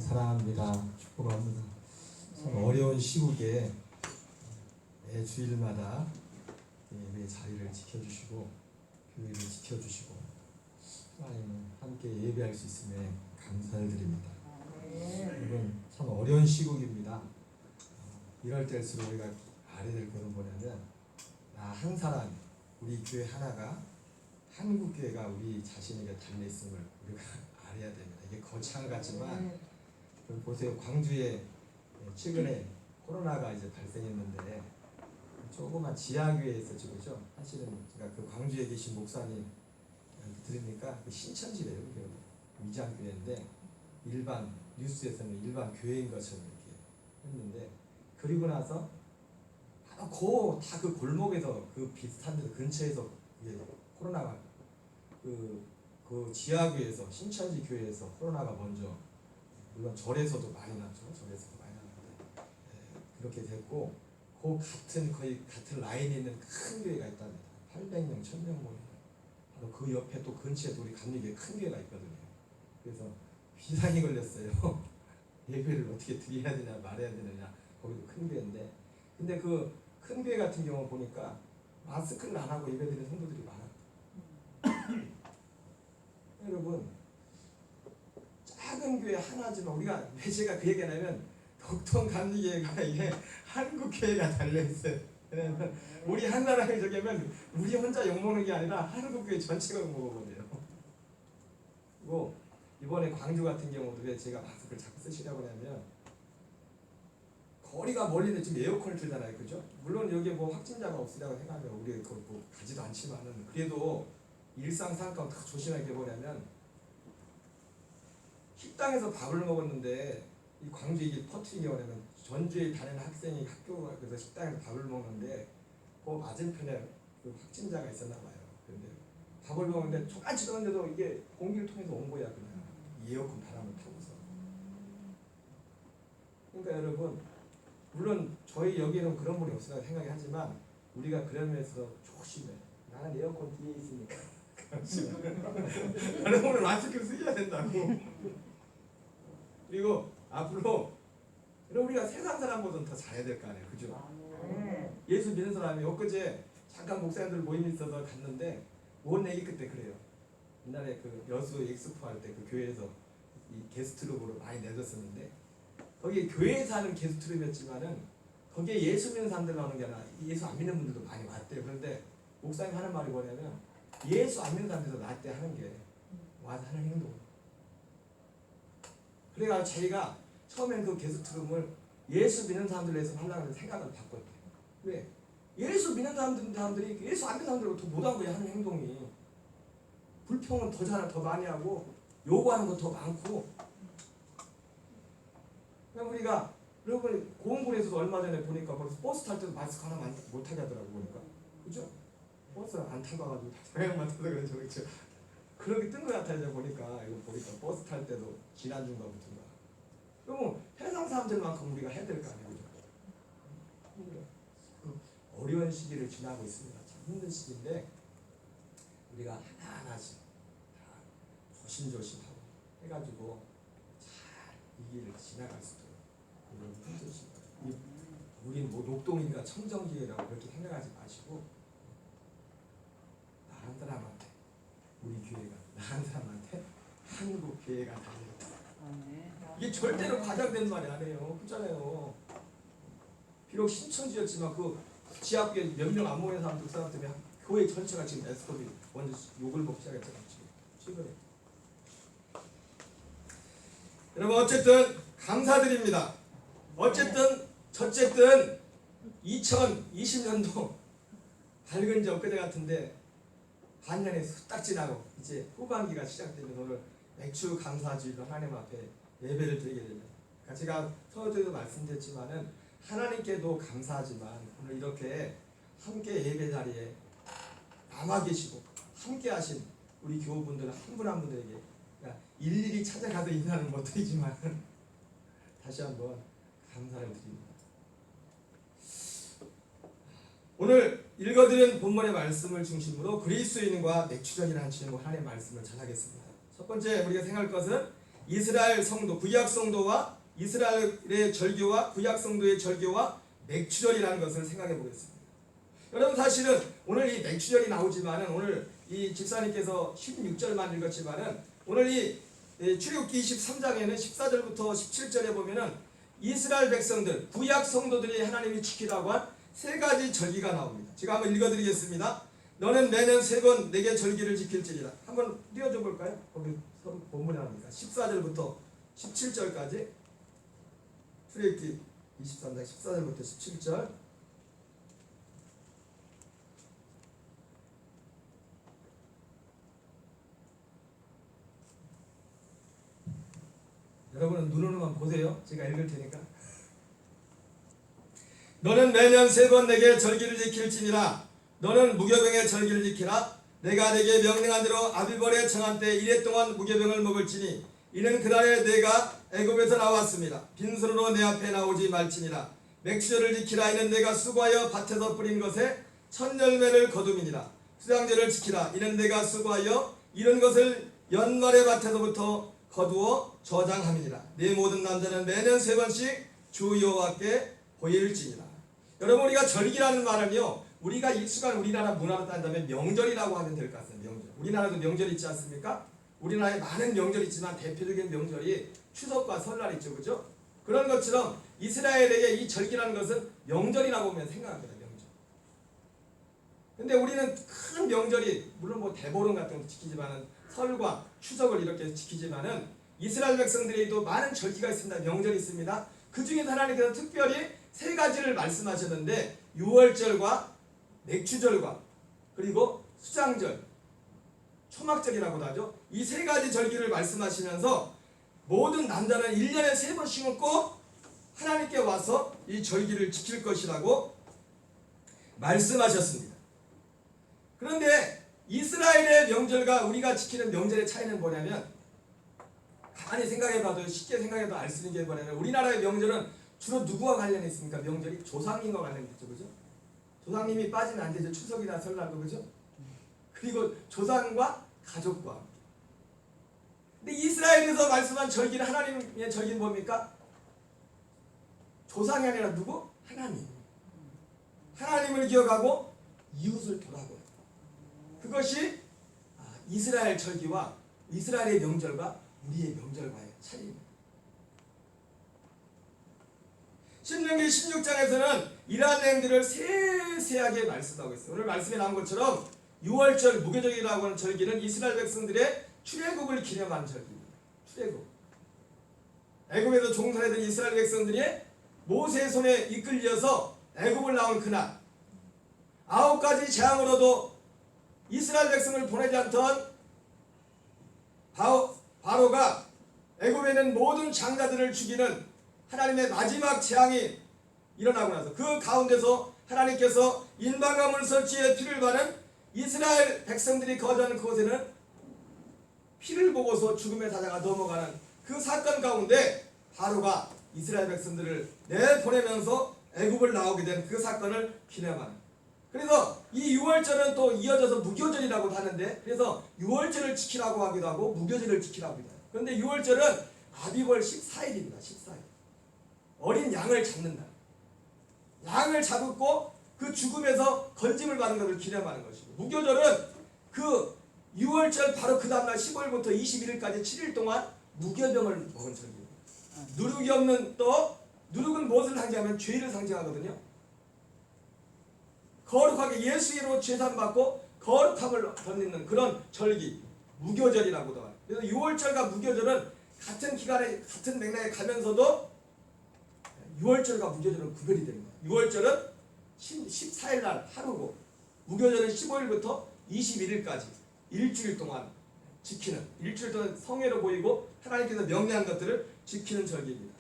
사랑합니다. 축복합니다. 참 어려운 시국에 매 주일마다 매 자리를 지켜주시고 교회를 지켜주시고 하나님 함께 예배할 수 있음에 감사를 드립니다. 이건 참 어려운 시국입니다. 이럴 때일수록 우리가 알아야 될 것은 뭐냐면 나 한 사람 우리 교회 하나가 한국 교회가 우리 자신에게 달려있음을 우리가 알아야 됩니다. 이게 거창 같지만 보세요. 광주에 최근에 코로나가 이제 발생했는데 조그만 지하교회에 있었죠, 그죠? 사실은 제가 그 광주에 계신 목사님 들으니까 그 신천지래요, 위장 교회인데 일반 뉴스에서는 일반 교회인 것처럼 이렇게 했는데 그리고 나서 바로 다 그 골목에서 그 비슷한 데서 근처에서 이게 코로나가 그 지하교회에서 신천지 교회에서 코로나가 먼저 물론 절에서도 많이 났죠. 절에서도 많이 났는데 그렇게 됐고 거의 같은 라인에 있는 큰 교회가 있답니다. 800명, 1000명 모이는 바로 그 옆에 또 근처에 또 우리 감리교회 큰 교회가 있거든요. 그래서 비상이 걸렸어요. 예배를 어떻게 드려야 되냐 말해야 되느냐 거기도 큰 교회인데 근데 그 큰 교회 같은 경우 보니까 마스크를 안 하고 예배 드리는 성도들이 많아요. 여러분 작은 교회 하나지만 우리가 왜 제가 그 얘기하냐면 독통 감리교회가 이게 한국 교회가 달려있어요. 왜냐면 우리 한 사람이 저기 하면 우리 혼자 욕먹는 게 아니라 한국 교회 전체가 욕먹어버려요. 그리고 이번에 광주 같은 경우도 왜 제가 마스크를 자꾸 쓰시라고 하냐면 거리가 멀리는데 지금 에어컨을 틀잖아요, 그죠? 물론 여기 뭐 확진자가 없으라고 생각하면 우리 그거 뭐 가지도 않지만은 그래도 일상생활과 더 조심하게 뭐냐면 식당에서 밥을 먹었는데 이 광주 이게 퍼트린 게 뭐냐면 전주에 다니는 학생이 학교에서 식당에서 밥을 먹는데 그 맞은편에 그 확진자가 있었나 봐요. 그런데 밥을 먹는데 조금씩 넣었는데도 이게 공기를 통해서 온 거야 그냥 에어컨 바람을 타고서. 그러니까 여러분 물론 저희 여기는 그런 분이 없으라고 생각이 하지만 우리가 그러면서 조심해. 나는 에어컨 뒤에 있으니까. 여러분은 마스크를 쓰셔야 된다고. 그리고 앞으로 우리가 세상 사람보다는 더 잘해야 될 거 아니에요, 그죠? 예수 믿는 사람이 엊그제 잠깐 목사님들 모임이 있어서 갔는데 뭔 얘기 그때 그래요. 옛날에 그 여수 엑스포 할 때 그 교회에서 이 게스트룸으로 많이 내줬었는데 거기 교회에서 하는 게스트룸이었지만은 거기에 예수 믿는 사람들 나오는 게 아니라 예수 안 믿는 분들도 많이 왔대요. 그런데 목사님 하는 말이 뭐냐면 예수 안 믿는 사람들에서 나한테 하는 게 와서 하는 행동. 그래가지고 자기가 처음엔 그 게스트룸을 예수 믿는 사람들을 위해서 하려고 생각을 바꿨대요. 왜? 예수 믿는 사람들이 예수 안 믿는 사람들하고 더 못한 거야 하는 행동이. 불평은 더 많이 하고 요구하는 거 더 많고. 그럼 우리가 여러분 고흥군에서도 얼마 전에 보니까 버스 탈 때도 마스크 하나 못 하게 하더라고 보니까. 그죠? 버스 안 타고 와가지고 자기만 타서 그런지 그렇죠. 그렇게 뜬 것 같아요. 보니까 이거 보니까 버스 탈 때도 지난주인가부터인가. 그럼 세상 사람들만큼 우리가 해야 될 거 아니에요, 그죠? 그 어려운 시기를 지나고 있습니다. 참 힘든 시기인데 우리가 하나하나씩 다 조심조심하고 해가지고 잘 이 길을 지나갈 수 있도록 그런 힘드십니다. 우리는 뭐 녹동이니까 청정기회라고 그렇게 생각하지 마시고 나 한 사람한테 우리 교회가 나 한 사람한테 한국 교회가 달려있다. 이게 절대로 과장된 말이 아니에요. 그렇잖아요. 비록 신천지였지만 그 지하교회 몇 명 안 모이는 사람들 그 사람 때문에 교회 전체가 지금 에스코비 완전 욕을 먹기 시작했잖아요. 최근에. 여러분 어쨌든 감사드립니다. 어쨌든 2020년도 밝은 지 엊그제 같은데 반년에 딱 지나고 이제 후반기가 시작되면서 오늘 맥주 감사주일로 하나님 앞에 예배를 드리게 됩니다. 그러니까 제가 서두에도 말씀드렸지만은 하나님께도 감사하지만 오늘 이렇게 함께 예배 자리에 남아 계시고 함께 하신 우리 교우분들 한 분 한 분들에게 일일이 찾아가서 인사는 못 드리지만 다시 한번 감사를 드립니다. 오늘 읽어드린 본문의 말씀을 중심으로 그리스도인과 맥주전이라는 주제로 하나님의 말씀을 전하겠습니다. 첫 번째 우리가 생각할 것은 이스라엘 성도, 구약 성도와 이스라엘의 절교와 구약 성도의 절교와 맥추절이라는 것을 생각해 보겠습니다. 여러분 사실은 오늘 이 맥추절이 나오지만은 오늘 이 집사님께서 16절만 읽었지만은 오늘 이 출애굽기 23장에는 14절부터 17절에 보면은 이스라엘 백성들, 구약 성도들이 하나님이 지키라고 한 세 가지 절기가 나옵니다. 제가 한번 읽어드리겠습니다. 너는 매년 3번 내게 절기를 지킬지니라. 한번 띄워줘 볼까요? 거기 본문에 나옵니다. 14절부터 17절까지 출애굽기 23장 14절부터 17절. 여러분은 눈으로만 보세요. 제가 읽을 테니까. 너는 매년 3번 내게 절기를 지킬지니라. 너는 무교병의 절기를 지키라. 내가 내게 명령한 대로 아비벌에 정한 때 1회 동안 무교병을 먹을지니 이는 그날에 내가 애굽에서 나왔습니다. 빈손으로 내 앞에 나오지 말지니라. 맥추절을 지키라. 이는 내가 수고하여 밭에서 뿌린 것에 첫 열매를 거둠이니라. 수장절을 지키라. 이는 내가 수고하여 이런 것을 연말의 밭에서부터 거두어 저장함이니라. 네 모든 남자는 매년 3번씩 주 여호와께 보일지니라. 여러분 우리가 절기라는 말은요, 우리가 익숙한 우리나라 문화로 따진다면 명절이라고 하면 될 것 같습니다. 명절. 우리나라도 명절 있지 않습니까? 우리나라에 많은 명절이 있지만 대표적인 명절이 추석과 설날 있죠, 그죠? 그런 것처럼 이스라엘에게 이 절기라는 것은 명절이라고 보면 생각합니다. 명절. 근데 우리는 큰 명절이 물론 뭐 대보름 같은 것도 지키지만은 설과 추석을 이렇게 지키지만은 이스라엘 백성들에도 많은 절기가 있습니다. 명절이 있습니다. 그 중에서 하나님께서 특별히 3가지를 말씀하셨는데 유월절과 맥추절과 그리고 수장절, 초막절이라고도 하죠. 이 3가지 절기를 말씀하시면서 모든 남자는 1년에 3번씩은 꼭 하나님께 와서 이 절기를 지킬 것이라고 말씀하셨습니다. 그런데 이스라엘의 명절과 우리가 지키는 명절의 차이는 뭐냐면, 가만히 생각해봐도 쉽게 생각해도 알 수 있는 게 뭐냐면, 우리나라의 명절은 주로 누구와 관련이 있습니까? 명절이 조상님과 관련이 있죠, 그죠? 조상님이 빠지면 안 되죠. 추석이나 설날도, 그죠? 그리고 조상과 가족과. 근데 이스라엘에서 말씀한 절기는, 하나님의 절기는 뭡니까? 조상이 아니라 누구? 하나님. 하나님을 기억하고 이웃을 돌아보는. 그것이 이스라엘 절기와 이스라엘의 명절과 우리의 명절과의 차이입니다. 신명기 16장에서는 이러한 내용들을 세세하게 말씀하고 있어요. 오늘 말씀에 나온 것처럼 6월절 무교절이라고 하는 절기는 이스라엘 백성들의 출애굽을 기념하는 절기입니다. 출애굽. 애굽에서 종살이던 이스라엘 백성들이 모세의 손에 이끌려서 애굽을 나온 그날, 9가지 재앙으로도 이스라엘 백성을 보내지 않던 바로가 애굽에 있는 모든 장자들을 죽이는 하나님의 마지막 재앙이 일어나고 나서 그 가운데서 하나님께서 인방가문 설치에 피를 바른 이스라엘 백성들이 거주하는 그곳에는 피를 보고서 죽음의 사자가 넘어가는 그 사건 가운데 바로가 이스라엘 백성들을 내보내면서 애굽을 나오게 된 그 사건을 기념하는. 그래서 이 6월절은 또 이어져서 무교절이라고 하는데, 그래서 6월절을 지키라고 하기도 하고 무교절을 지키라고 하기도 해요. 그런데 6월절은 아비벌 14일입니다. 14일. 어린 양을 잡는 날. 양을 잡고 그 죽음에서 건짐을 받는 것을 기념하는 것이고, 무교절은 그 6월절 바로 그 다음날 15일부터 21일까지 7일 동안 무교병을 먹은 절기입니다. 누룩이 없는, 또 누룩은 무엇을 상징하면 죄를 상징하거든요. 거룩하게 예수 이름으로 죄산받고 거룩함을 덧입는 그런 절기, 무교절이라고도 해요. 그래서 6월절과 무교절은 같은 기간에 같은 맥락에 가면서도 6월절과 무교절은 구별이 됩니다. 6월절은 14일 날 하루고, 무교절은 15일부터 21일까지 일주일 동안 지키는, 일주일 동안 성회로 보이고 하나님께서 명령한 것들을 지키는 절기입니다.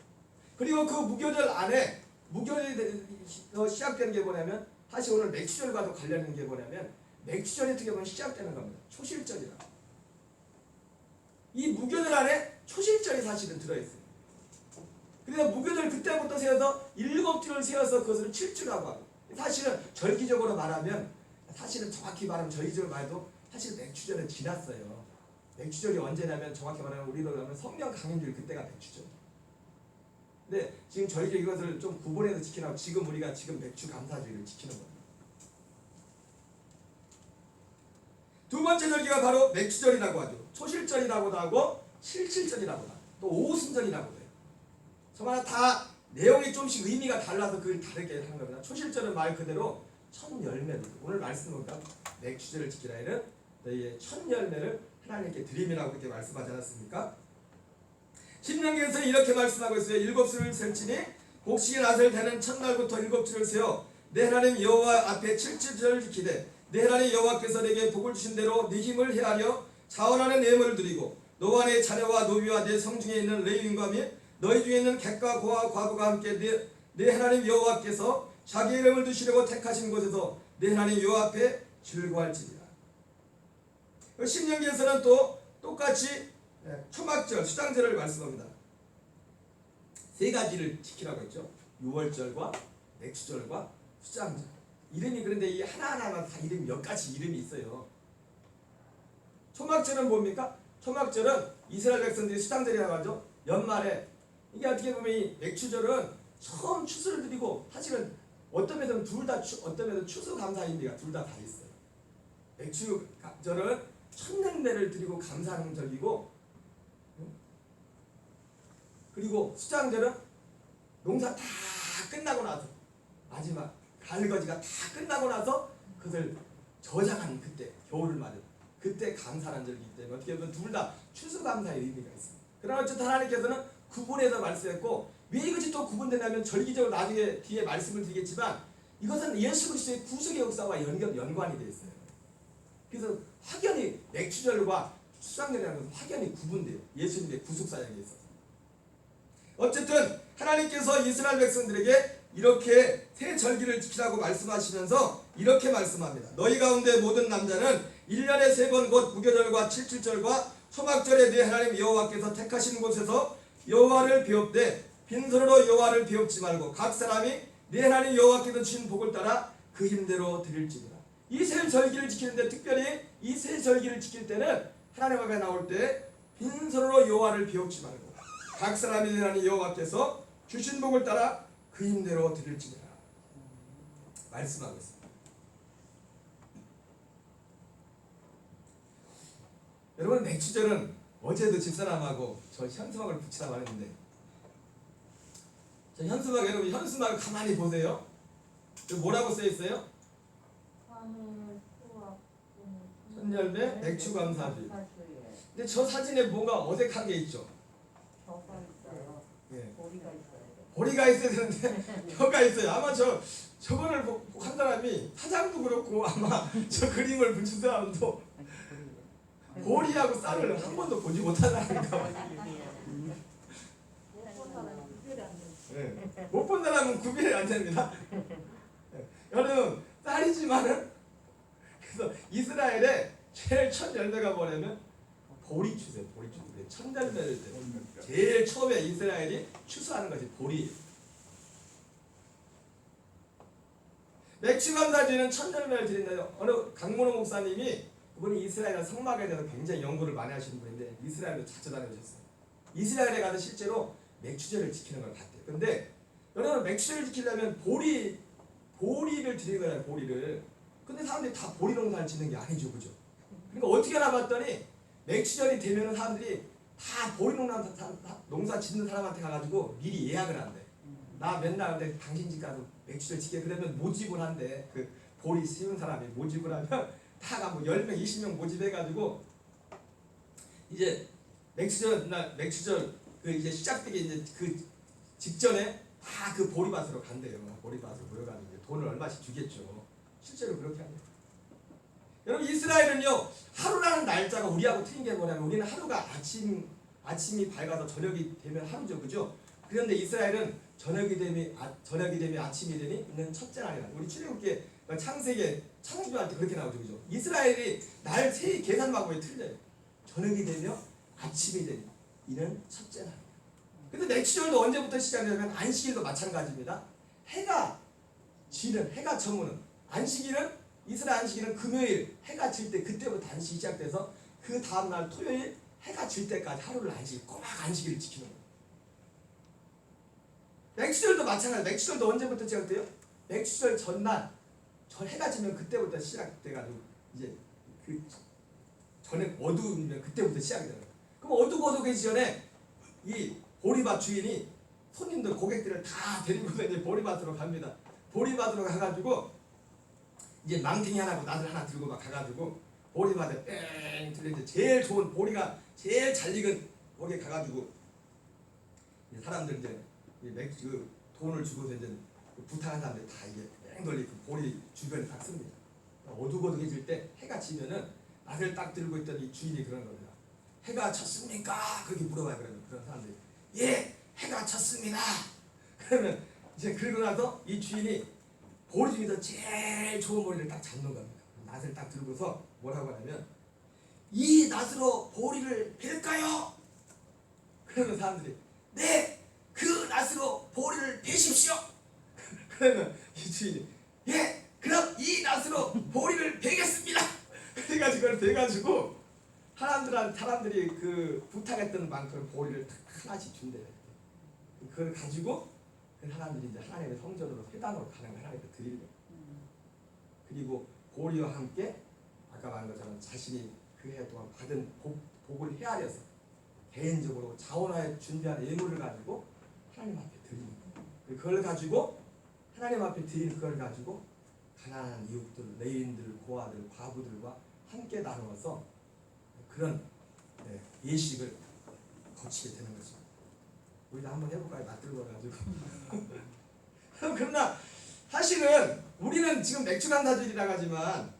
그리고 그 무교절 안에, 무교절이 시작되는 게 뭐냐면, 사실 오늘 맥추절과도 관련 있는 게 뭐냐면, 맥추절이 어떻게 보면 시작되는 겁니다. 초실절이라. 이 무교절 안에 초실절이 사실은 들어있어요. 그래서 무교절 그때부터 세워서 7주를 세워서 그것을 7주라고 합니다. 사실은 절기적으로 말하면, 사실은 정확히 말하면 절기적으로 말해도 사실 맥추절은 지났어요. 맥추절이 언제냐면 정확히 말하면 우리로 하면 성령 강림주일 그때가 맥추절. 근데 지금 저희가 이것을 좀 구분해서 지키라고 지금 우리가 지금 맥추 감사주일을 지키는 겁니다. 두 번째 절기가 바로 맥추절이라고 하죠. 초실절이라고도 하고 실칠절이라고도 하고 또 오순절이라고도 해요. 정말 다 내용이 좀씩 의미가 달라서 그걸 다르게 하는 겁니다. 초실절은 말 그대로 첫 열매를 오늘 말씀보니까 맥추절을 지키라 에는 너희의 첫 열매를 하나님께 드림이라고 그렇게 말씀하지 않았습니까? 신명기에서는 이렇게 말씀하고 있어요. 일곱 수를 셀지니 곡식이 낫을 대는 첫날부터 일곱 주를 세어 내 하나님 여호와 앞에 칠칠절을 지키되 내 하나님 여호와께서 내게 복을 주신 대로 네 힘을 헤아려 자원하는 예물을 드리고 너와 내 자녀와 노비와 내 성중에 있는 레위인과 및 너희 중에 있는 객과 고와 과부가 함께 내 하나님 여호와께서 자기 이름을 두시려고 택하신 곳에서 내 하나님 여호와 앞에 즐거워할지니라. 신명기에서는 또 똑같이 초막절, 수장절을 말씀합니다. 세 가지를 지키라고 했죠. 유월절과 맥추절과 수장절. 이름이 그런데 이 하나하나가 다 이름이 몇 가지 이름이 있어요. 초막절은 뭡니까? 초막절은 이스라엘 백성들이 수장절이라고 하죠. 연말에 이게 어떻게 보면 이 맥추절은 처음 추수를 드리고 사실은 어떤 면에서는 둘 다 어떤 면에서는 추수감사인데가 둘 다 있어요. 맥추절은 첫 열매를 드리고 감사하는 절기고 그리고 수장절은 농사 다 끝나고 나서 마지막 갈거지가 다 끝나고 나서 그것을 저장하는 그때 겨울을 맞은 그때 감사하는 절기이기 때문에 어떻게 보면 둘 다 추수감사의 의미가 있습니다. 그러나 어쨌든 하나님께서는 구분해서 말씀했고 왜 이것이 또 구분되냐면 절기적으로 나중에 뒤에 말씀을 드리겠지만 이것은 예수 그리스도의 구속의 역사와 연관이 되어 있어요. 그래서 확연히 맥추절과 수장절이라는 것은 확연히 구분돼요. 예수님의 구속 사역에 있어서. 어쨌든 하나님께서 이스라엘 백성들에게 이렇게 새 절기를 지키라고 말씀하시면서 이렇게 말씀합니다. 너희 가운데 모든 남자는 1년에 3번 곧 무교절과 칠칠절과 초막절에 내 하나님 여호와께서 택하시는 곳에서 여호와를 배웁되 빈손으로 여호와를 배웁지 말고 각 사람이 내 하나님 여호와께서 주신 복을 따라 그 힘대로 드릴지니라. 이 세 절기를 지키는데 특별히 이 세 절기를 지킬 때는 하나님 앞에 나올 때 빈손으로 여호와를 배웁지 말고 각 사람이 내 하나님 여호와께서 주신 복을 따라 그 힘대로 드릴지니라 말씀하고 있습니다. 여러분 맥추절은 어제도 집사람하고 저 현수막을 붙이라고 했는데 저 현수막 여러분 현수막을 가만히 보세요. 여기 뭐라고 써 있어요? 첫열매 맥추감사주일. 근데 저 사진에 뭔가 어색한 게 있죠. 예. 보리가 있어야 되는데 벼가 있어요. 아마 저거를 한 사람이 사장도 그렇고 아마 저 그림을 붙인 사람도 보리하고 쌀을 한 번도 보지 못한 사람인가 못 본 사람은 구별이 안 됩니다. 여러분 쌀이지만은 그래서 이스라엘의 제일 첫 열매가 뭐냐면 보리 추세, 보리 추세. 첫 열매를 때 제일 처음에 이스라엘이 추수하는 것이 보리. 맥추감사주일은 첫 열매를 드린다요. 어느 강문호 목사님이 그분이 이스라엘 성막에 대해서 굉장히 연구를 많이 하시는 분인데 이스라엘로 자주 다녀오셨어요. 이스라엘에 가서 실제로 맥추절을 지키는 걸 봤대요. 근데 여러분 맥추절을 지키려면 보리를 드리는 거예요. 보리를. 근데 사람들이 다 보리 농사를 짓는 게 아니죠, 그죠? 그러니까 어떻게 하나 봤더니 맥추절이 되면 사람들이 다 보리 농사 짓는 사람한테 가가지고 미리 예약을 한대. 나 맨날 근데 당신 집 가서 맥추절 지켜. 그러면 모집을 한대. 그 보리 심은 사람이 모집을 하면 다가 뭐 10명, 20명 모집해가지고 이제 맥추절 그 이제 시작되기 이제 그 직전에 다 그 보리밭으로 간대요. 보리밭으로 모여가지고 이제 돈을 얼마씩 주겠죠. 실제로 그렇게 합니다. 여러분 이스라엘은요 하루라는 날짜가 우리하고 틀린 게 뭐냐면 우리는 하루가 아침이 밝아서 저녁이 되면 하루죠, 그죠? 그런데 이스라엘은 저녁이 되면 아침이 되니 있는 첫째 날이라. 우리 출애굽기 창세기 창조할 때 그렇게 나오죠, 그죠? 이스라엘이 날 세 계산방법이 틀려요. 저녁이 되면 아침이 되니 이는 첫째 날. 근데 맥추절도 언제부터 시작되냐면 안식일도 마찬가지입니다. 해가 저무는 안식일은 이스라엘 안식일은 금요일 해가 질 때 그때부터 안식이 시작돼서 그 다음날 토요일 해가 질 때까지 하루를 안식, 꼬박 안식일을 지키는 거예요. 맥추절도 마찬가지. 맥추절도 언제부터 시작돼요? 맥추절 전날, 저 해가 지면 그때부터 시작돼가지고 이제 그 전에 어두우면 그때부터 시작이 되는 거예요. 그럼 어둑어둑해지기 전에 이 보리밭 주인이 손님들 고객들을 다 데리고서 이제 보리밭으로 갑니다. 보리밭으로 가가지고 이제 망탱이 하나고 나들 하나 들고 막 가가지고 보리밭에 뺑 들려 이제 제일 좋은 보리가 제일 잘 익은 거기에 가가지고 이제 사람들 이제 그 돈을 주고서 이제 부탁한 사람들 다 이게 뺑 돌리 그 보리 주변에 딱 씁니다. 어둑어둑해질 때 해가 지면은 낫을 딱 들고 있던 이 주인이 그런 겁니다. 해가 쳤습니까? 그렇게 물어봐요. 그런 사람들이 예 해가 쳤습니다. 그러면 이제 그러고 나서 이 주인이 보리 중에서 제일 좋은 보리를 딱 잡는 겁니다. 낫을 딱 들고서 뭐라고 하냐면 이 낫으로 보리를 벨까요? 그러면 사람들이 네 그 낫으로 보리를 베십시오. 그러면 이 주인이 예 그럼 이 낫으로 보리를 베겠습니다. 그래가지고 그걸 베가지고 사람들이 그 부탁했던 만큼 보리를 딱 하나씩 준대요. 그걸 가지고 그 사람들이 이제 하나님의 성전으로 회당으로 가는 거 하나님께 드리는 거예요. 그리고 보리와 함께 아까 말한 것처럼 자신이 그 해 동안 받은 복을 헤아려서 개인적으로 자원하여 준비한 예물을 가지고 하나님 앞에 드리는 거예요. 그걸 가지고 하나님 앞에 드린 그걸 가지고 가난한 이웃들, 레인들, 고아들, 과부들과 함께 나누어서 그런 예식을 거치게 되는 것입니다. 우리도 한번 해볼까요? 낯들고 가지고. 그러나 사실은 우리는 지금 맥주 감사절이라고 하지만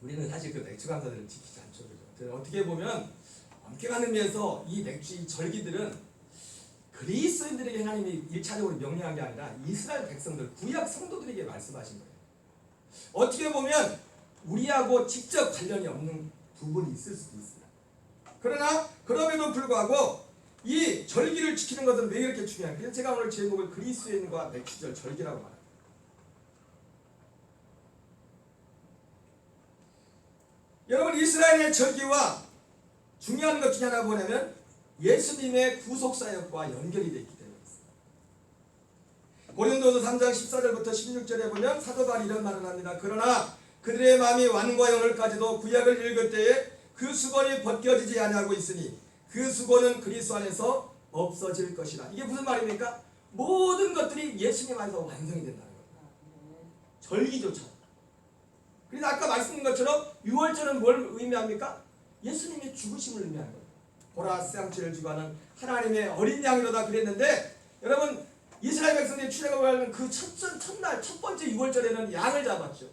우리는 사실 그 맥주 감사절을 지키지 않죠. 그죠? 어떻게 보면 엄격한 의미에서 이 맥주 이 절기들은 그리스도인들에게 하나님이 1차적으로 명령한 게 아니라 이스라엘 백성들, 구약 성도들에게 말씀하신 거예요. 어떻게 보면 우리하고 직접 관련이 없는 부분이 있을 수도 있어요. 그러나 그럼에도 불구하고 이 절기를 지키는 것은 왜 이렇게 중요해요? 그래서 제가 오늘 제목을 그리스도인과 맥주절 절기라고 말합니다. 여러분 이스라엘의 절기와 중요한 것 중에 하나 뭐냐면 예수님의 구속사역과 연결이 되어 있기 때문에 있습니다. 고린도서 3장 14절부터 16절에 보면 사도 바울이 이런 말을 합니다. 그러나 그들의 마음이 완고하여 오늘까지도 구약을 읽을 때에 그 수건이 벗겨지지 아니하고 있으니 그 수건은 그리스도 안에서 없어질 것이라. 이게 무슨 말입니까? 모든 것들이 예수님 안에서 완성이 된다는 겁니다. 절기조차. 그래서 아까 말씀드린 것처럼 6월절은 뭘 의미합니까? 예수님의 죽으심을 의미하는 거예요. 보라 쌍치를 주관하는 하나님의 어린 양이로다 그랬는데 여러분 이스라엘 백성들이 출애굽을 하는 그 첫날 첫 번째 6월절에는 양을 잡았죠.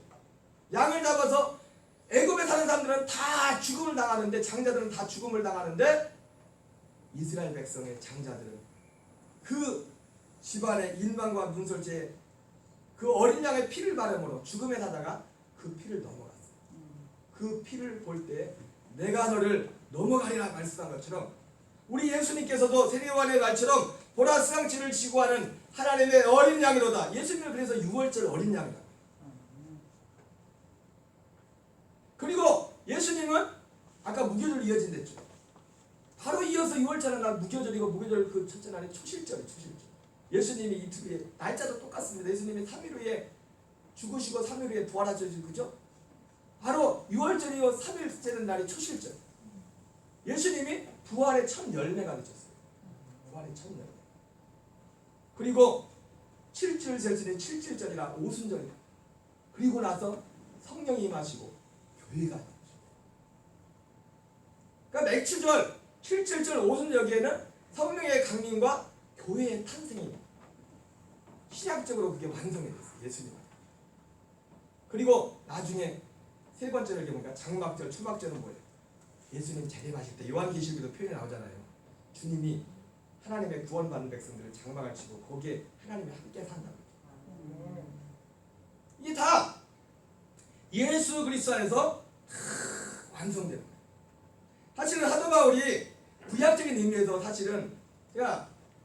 양을 잡아서 애굽에 사는 사람들은 다 죽음을 당하는데 장자들은 다 죽음을 당하는데 이스라엘 백성의 장자들은 그 집안의 인방과 문설주에 그 어린 양의 피를 바름으로 죽음에 사다가 그 피를 넘어갔어요. 그 피를 볼 때 내가 너를 넘어가리라 말씀한 것처럼 우리 예수님께서도 세례요한의 말처럼 보라 쌍치를 지고 하는 하나님의 어린 양이로다. 예수님은 그래서 6월절 어린 양이다. 그리고 예수님은 아까 무교절 이어진댔죠. 바로 이어서 6월절은 날 무교절이고 무교절 그 첫째 날이 초실절이에요. 초실절. 예수님이 이틀 날짜도 똑같습니다. 예수님이 3일 후에 죽으시고 3일 후에 부활하셔서 그죠? 바로 6월절이요 3일째 되는 날이 초실절. 예수님이 부활의 첫 열매가 되셨어요. 부활의 첫 열매. 그리고 7절절이 7.7절이라 오순절이다. 그리고 나서 성령이 임하시고 교회가 되죠. 그러니까 맥추절 7.7절 오순절 여기에는 성령의 강림과 교회의 탄생이 신약적으로 그게 완성이 됐어요. 예수님. 그리고 나중에 세 번째를 보니까 장막절, 초막절은 뭐예요? 예수님 재림하실 때 요한계시록에도 표현이 나오잖아요. 주님이 하나님의 구원받는 백성들을 장막을 치고 거기에 하나님이 함께 산다고. 이게 다 예수 그리스도 안에서 완성되는 거예요. 사실은 사도 바울이 구약적인 의미에서 사실은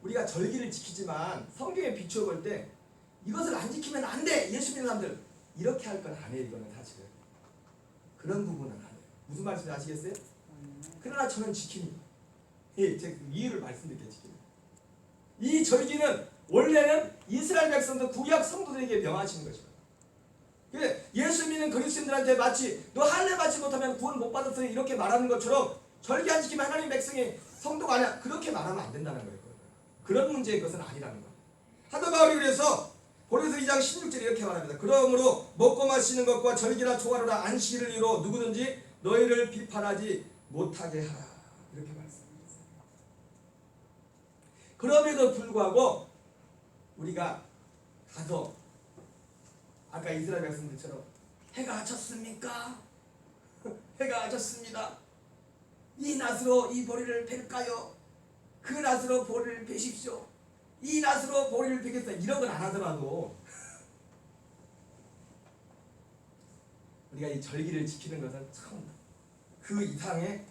우리가 절기를 지키지만 성경에 비추어 볼 때 이것을 안 지키면 안 돼. 예수 믿는 사람들 이렇게 할 건 아니에요. 이거는 사실은 그런 부분은 아니에요. 무슨 말씀인지 아시겠어요? 그러나 저는 지킵니다. 예, 제가 이유를 말씀드릴게요. 지킵니다. 이 절기는 원래는 이스라엘 백성들 구약 성도들에게 명하시는 것입니다. 예수 믿는 그리스도인들한테 마치 너 할례 받지 못하면 구원 못 받았어요 이렇게 말하는 것처럼 절기 안 지키면 하나님 백성이 성도가 아니야 그렇게 말하면 안 된다는 거예요. 그런 문제의 것은 아니라는 거예요. 사도 바울이 그래서 고린도서 2장 16절에 이렇게 말합니다. 그러므로 먹고 마시는 것과 절기나 초하루나 안식일을 이루어 누구든지 너희를 비판하지 못하게 하라 이렇게 말씀드렸어요. 그럼에도 불구하고 우리가 가서 아까 이스라엘 백성들처럼 해가 졌습니까? 해가 졌습니다. 이 낫으로 이 보리를 뺄까요? 그 낫으로 보리를 베십시오. 이 낫으로 보리를 베겠다 이런 건 안 하더라도 우리가 이 절기를 지키는 것은 참 그 이상의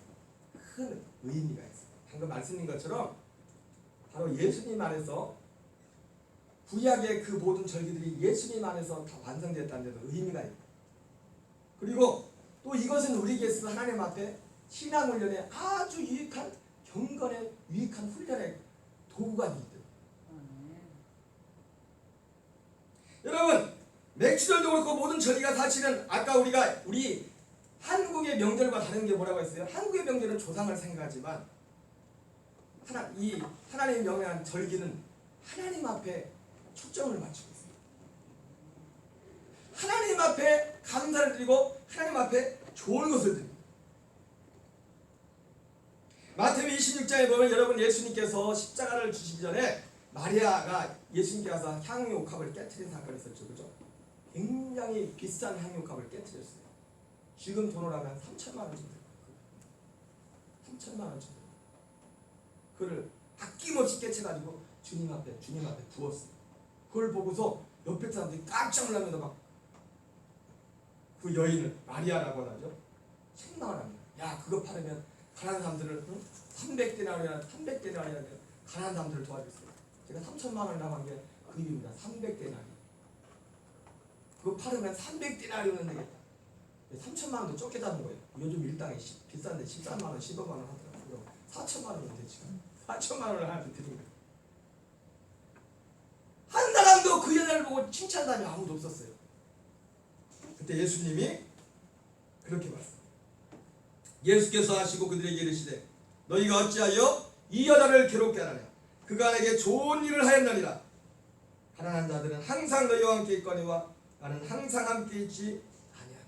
큰 의미가 있어요. 방금 말씀드린 것처럼 바로 예수님 안에서 구약의 그 모든 절기들이 예수님 안에서 다 완성되었다는 데도 의미가 있고 그리고 또 이것은 우리에게 있어서 하나님 앞에 신앙 훈련에 아주 유익한 경건의 유익한 훈련의 도구가 되기 때문에 여러분 맥주절도 그렇고 모든 절기가 사실은 아까 우리 한국의 명절과 다른 게 뭐라고 했어요? 한국의 명절은 조상을 생각하지만 하나님이 명령한 절기는 하나님 앞에 초점을 맞추고 있습니다. 하나님 앞에 감사를 드리고 하나님 앞에 좋은 것을 드립니다. 마태복음 26장에 보면 여러분 예수님께서 십자가를 주시기 전에 마리아가 예수님께 가서 향유옥합을 깨트린 사건이 있었죠. 그죠? 굉장히 비싼 향유옥합을 깨트렸어요. 지금 돈으로 하면 3천만 원 정도. 3천만 원 정도. 그를 아낌없이 깨쳐가지고 주님 앞에 부었어요. 그걸 보고서 옆에 사람들이 깜짝 놀라면서 막 그 여인을 마리아라고 하죠. 책망을 합니다. 야 그거 팔으면 가난한 사람들을 300데나리나 가난한 사람들을 도와줬어요. 제가 3천만 원을 나간 게 그 이유입니다. 300데나리. 그거 팔으면 300데나리면 되겠다. 3천만 원도 쫓게 잡은 거예요. 요즘 일당이 비싼데 13만 원, 15만 원 하더라고요. 4천만 원인데 지금 4천만 원을 하나한테 드린 거예요. 한 사람도 그 여자를 보고 칭찬한 사람이 아무도 없었어요. 그때 예수님이 그렇게 말씀합니다. 예수께서 하시고 그들에게 이르시되 너희가 어찌하여 이 여자를 괴롭게 하느냐 그가 내게 좋은 일을 하였느니라. 가난한 자들은 항상 너희와 함께 있거니와 나는 항상 함께 있지 아니하니라.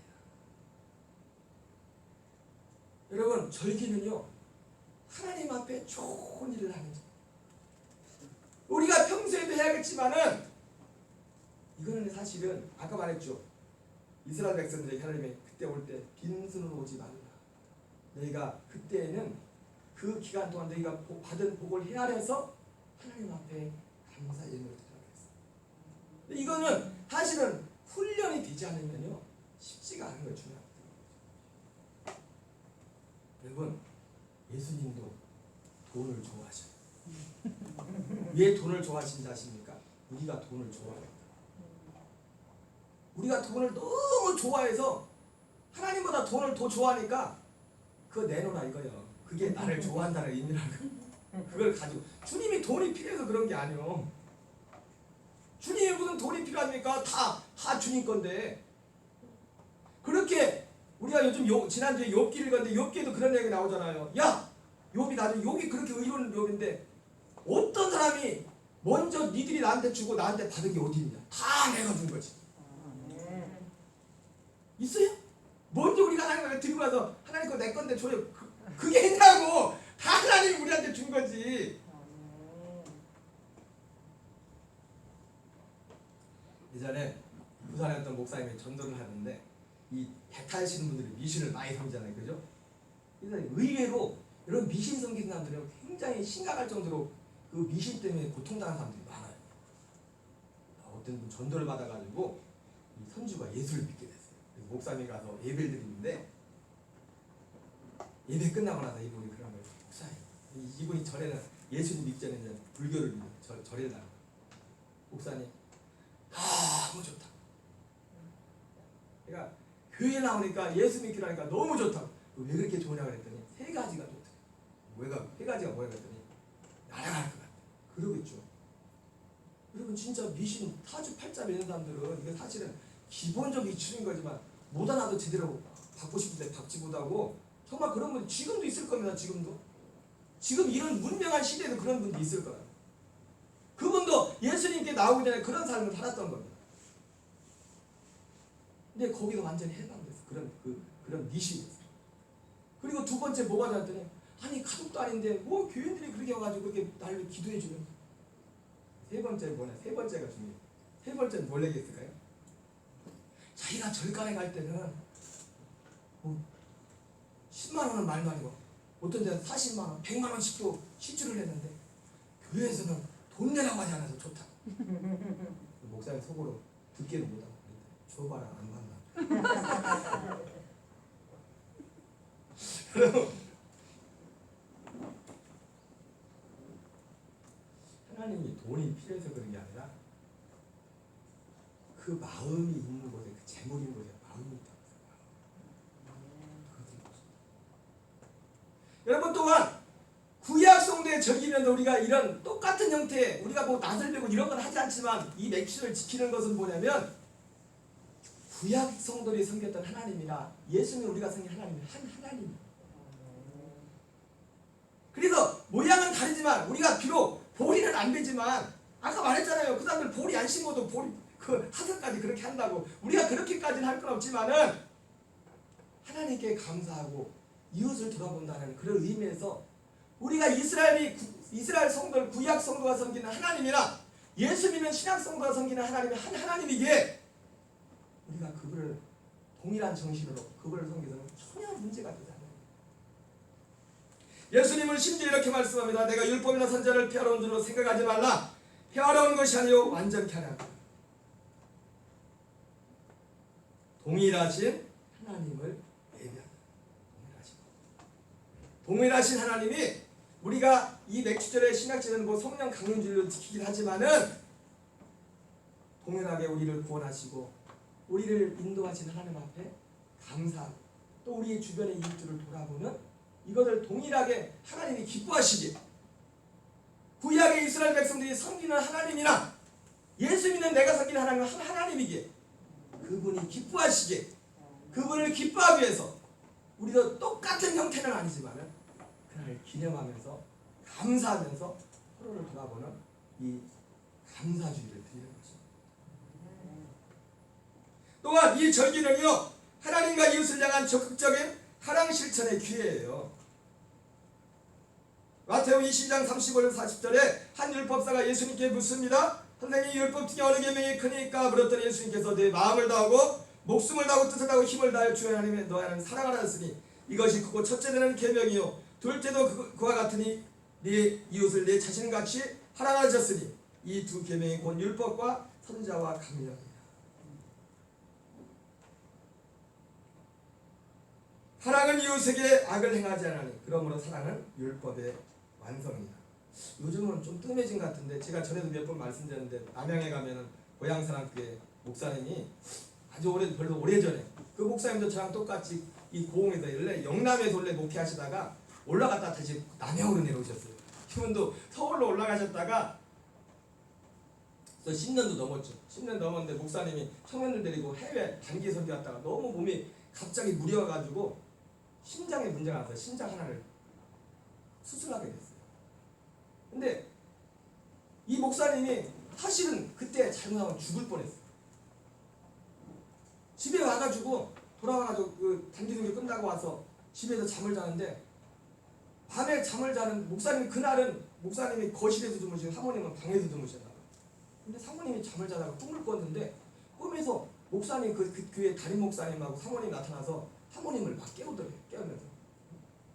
여러분 절기는요 하나님 앞에 좋은 일을 하는 자. 우리가 평소에도 해야겠지만은 이거는 사실은 아까 말했죠. 이스라엘 백성들에게 하나님이 그때 올 때 빈손으로 오지 말라. 너희가 그때에는 그 기간 동안 너희가 받은 복을 헤아려서 하나님 앞에 감사 예물을 드리라고 했어요. 이거는 사실은 훈련이 되지 않으면요 쉽지가 않은 거예요. 중요한 거예요. 여러분 예수님도 돈을 좋아하셔요. 왜 돈을 좋아하신지 아십니까? 우리가 돈을 좋아합니다. 우리가 돈을 너무 좋아해서 하나님보다 돈을 더 좋아하니까 그거 내놓으라 이거예요. 그게 나를 좋아한다는 의미라고. 그걸 가지고 주님이 돈이 필요해서 그런 게 아니요. 주님이 무슨 돈이 필요합니까? 다 주님 건데. 그렇게 우리가 요즘 지난주에 욥기를 읽었는데 욥기에도 그런 얘기 나오잖아요. 야 욥이 나중에 욥이 그렇게 의로운 욥인데 어떤 사람이 먼저 니들이 나한테 주고 나한테 받은 게 어디 있냐? 다 내가 준 거지. 있어요? 먼저 우리가 하나님께 드리고 와서 하나님 거 내 건데 줘요. 그게 있냐고. 다 하나님이 우리한테 준 거지. 예전에 부산에 어떤 목사님이 전도를 하는데 이 배 타시는 분들이 미신을 많이 섬기잖아요. 그죠? 그래서 의외로 이런 미신 섬기는 사람들은 굉장히 심각할 정도로 그 미신 때문에 고통당하는 사람들이 많아요. 어떤 분 전도를 받아가지고 이 선주가 예수를 믿게 됐어요. 그래서 목사님이 가서 예배를 드리는데 예배 끝나고 나서 이분이 그런 거예요. 목사님, 이분이 전에는 예수님 믿기 전에는 불교를 믿는 절에를 나가요. 목사님, 너무 좋다. 그러니까 교회 나오니까 예수 믿기로 하니까 너무 좋다. 왜 그렇게 좋으냐고 그랬더니 세 가지가 좋대. 세 가지가 뭐야 그랬더니 날아갈 것 같아. 그러겠죠. 여러분 진짜 미신 사주팔자 믿는 사람들은 이게 사실은 기본적 이치인 거지만 못 하나도 제대로 받고 싶은데 받지 못하고 정말 그런 분이 지금도 있을 겁니다. 지금 이런 문명한 시대에도 그런 분이 있을 거예요. 그분도 예수님께 나오기 전에 그런 삶을 살았던 겁니다. 근데 거기서 완전히 해방됐어. 그런 미신이었어. 그리고 두 번째 뭐가 되었더니 아니 가족도 아닌데 뭐 교인들이 그렇게 와가지고 이렇게 나를 기도해 주는. 세 번째 뭐냐? 세 번째가 중요해. 세 번째는 뭘 얘기했을까요? 자기가 절간에 갈 때는 뭐 10만 원은 말도 아니고 어떤 데는 40만 원, 100만 원씩도 실주를 했는데 교회에서는 돈 내라고 하지 않아서 좋다. 목사님 속으로 듣기는 못하고 줘봐라 안 받나. 여러분 하나님이 돈이 필요해서 그런 게 아니라 그 마음이 있는 곳에 그 재물이 있는 곳에 마음이 있다고 생각합니다. 여러분 또한 구약 성도의 절기면서 우리가 이런 똑같은 형태의 우리가 뭐 낯을 베고 이런 건 하지 않지만 이 맥주를 지키는 것은 뭐냐면 구약 성도들이 섬겼던 하나님이나 예수님 우리가 섬긴 하나님이 한 하나님. 그래서 모양은 다르지만 우리가 비록 보리는 안 되지만 아까 말했잖아요. 그 사람들 보리 안 심어도 보리 그 하석까지 그렇게 한다고. 우리가 그렇게까지는 할 건 없지만은 하나님께 감사하고 이웃을 돌아본다는 그런 의미에서 우리가 이스라엘 성도를 구약 성도가 섬기는 하나님이나 예수 믿는 신약 성도가 섬기는 하나님이 한 하나님이기에 우리가 그분을 동일한 정신으로 그분을 섬기서는 전혀 문제가 되지 않아요. 예수님은 심지어 이렇게 말씀합니다. 내가 율법이나 선지자를 폐하러 온 줄로 생각하지 말라. 폐하러 온 것이 아니요 완전케 하라. 동일하신 하나님을 예배한다. 동일하신 하나님이 우리가 이 맥주절에 신약절에는 뭐 성령 강림주일로 지키긴 하지만은 동일하게 우리를 구원하시고 우리를 인도하신 하나님 앞에 감사하고 또 우리 주변의 이웃들을 돌아보는 이것을 동일하게 하나님이 기뻐하시기에 구약의 이스라엘 백성들이 섬기는 하나님이나 예수 믿는 내가 섬기는 하나님은 한 하나님이기에 그분이 기뻐하시기에 그분을 기뻐하기 위해서 우리도 똑같은 형태는 아니지만 그날 기념하면서 감사하면서 서로를 돌아보는 이 감사주의를 드리는 것입니다. 또한 이 절기는요 하나님과 이웃을 향한 적극적인 사랑 실천의 기회예요. 마태복음 20장 35절 40절에 한 율법사가 예수님께 묻습니다. 선생님 율법 중에 어느 계명이 크니까 물었더니 예수님께서 내 마음을 다하고 목숨을 다하고 뜻을 다하고 힘을 다하여 주 하나님의 너의 하나님 사랑하라 했으니 이것이 크고 첫째는 계명이요 둘째도 그와 같으니 네 이웃을 내 자신같이 하라 하셨으니 이 두 계명이 곧 율법과 선지자와 같느니라. 사랑은 이웃에게 악을 행하지 않으니 그러므로 사랑은 율법의 완성이다. 요즘은 좀 뜸해진 것 같은데 제가 전에도 몇 번 말씀드렸는데 남양에 가면은 고향사랑교회 목사님이 아주 별로 오래전에 그 목사님도 저랑 똑같이 이 고흥에서 원래 영남에서 원래 목회하시다가 올라갔다 다시 남양으로 내려오셨어요. 이분도 서울로 올라가셨다가 또 10년도 넘었죠. 10년 넘었는데 목사님이 청년들 데리고 해외 단기 선교 갔다가 너무 몸이 갑자기 무려가지고 심장에 문제가 나서 심장 하나를 수술하게 됐어요. 근데 이 목사님이 사실은 그때 잘못하면 죽을 뻔했어요. 집에 와가지고 돌아와가지고 그 단기 선교 끝나고 와서 집에서 잠을 자는데 밤에 잠을 자는 목사님이 그날은 목사님이 거실에서 주무시고 사모님은 방에서 주무셨나 봐요. 근데 사모님이 잠을 자다가 꿈을 꿨는데 꿈에서 목사님 그 교회 담임 목사님하고 사모님이 나타나서 사모님을 막 깨우면서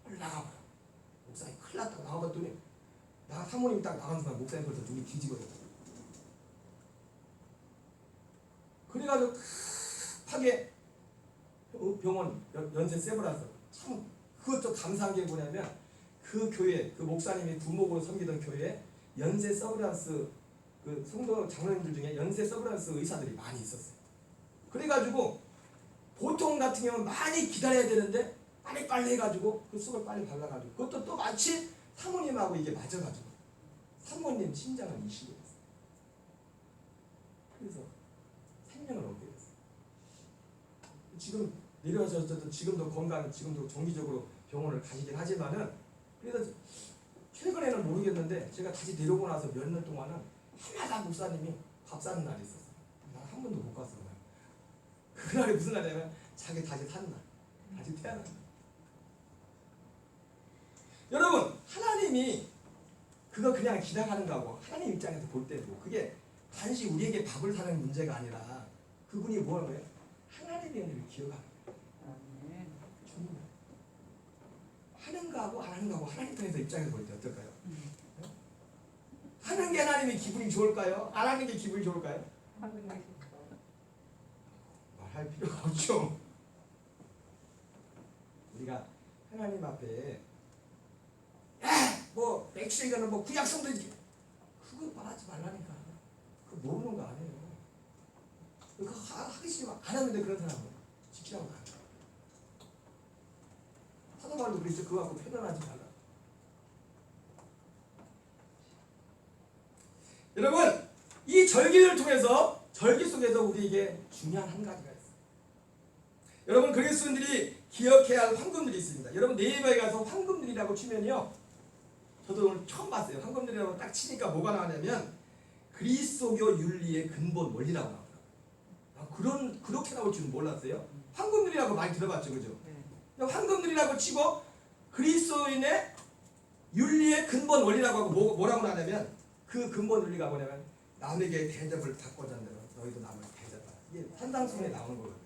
빨리 나가봐요. 목사님 큰일 났다. 나가봤더니 사모님이 딱 나가는 순간 목사님 벌써 눈이 뒤지거든요. 그래가지고 급하게 병원 연세 세브라서 참 그것도 감사한 게 뭐냐면 그 교회 그 목사님이 부목으로 섬기던 교회에 연세 서브란스 그 성도 장로님들 중에 연세 서브란스 의사들이 많이 있었어요. 그래가지고 보통 같은 경우는 많이 기다려야 되는데 빨리 해가지고 그 쑥을 빨리 발라가지고 그것도 또 마치 사모님하고 이게 맞아가지고 사모님 심장을 이식을 했어요. 그래서 생명을 얻게 됐어요. 지금 내려오셔서도 지금도 건강, 지금도 정기적으로 병원을 가시긴 하지만은 그래서 최근에는 모르겠는데 제가 다시 내려오고 나서 몇 년 동안은 하나다 목사님이 밥 사는 날이 있었어요. 난 한 번도 못 갔어요. 그날이 무슨 날이냐면 자기 다시 사는 날, 다시 태어난 날. 여러분, 하나님이 그거 그냥 지나가는 거고 하나님 입장에서 볼 때도 그게 단지 우리에게 밥을 사는 문제가 아니라 그분이 뭐 하는 거예요? 하나님의 은혜를 기억하는 거예요. 정말. 하는 거하고 안 하는 거하고 하나님 편에서 입장에서 볼 때 어떨까요? 하는 게 하나님이 기분이 좋을까요? 안 하는 게 기분이 좋을까요? 말할 필요가 없죠. 우리가 하나님 앞에 뭐 맥주 이거는 뭐 구약성들이 그거 말하지 말라니까. 그거 모르는 거 아니에요. 그거 하기 싫으면 안 하는데 그런 사람은 지키라고 안 해. 사도 바울도 그랬죠. 그거 갖고 편안하지 말라. 여러분, 이 절기를 통해서 절기 속에서 우리에게 중요한 한 가지가 있어요. 여러분, 그리스도인들이 기억해야 할 황금들이 있습니다. 여러분, 네이버에 가서 황금들이라고 치면요, 저도 오늘 처음 봤어요. 황금들이라고 딱 치니까 뭐가 나오냐면 그리스도교 윤리의 근본 원리라고 나오더라고요. 그렇게 나올 줄은 몰랐어요. 황금들이라고 많이 들어봤죠, 그죠? 황금들이라고 치고 그리스도인의 윤리의 근본 원리라고 하고 뭐라고 나냐면 그 근본 원리가 뭐냐면 남에게 대접을 받고자 하는 대로 너희도 남을 대접하라. 이게 산상수훈에 나오는 거거든요.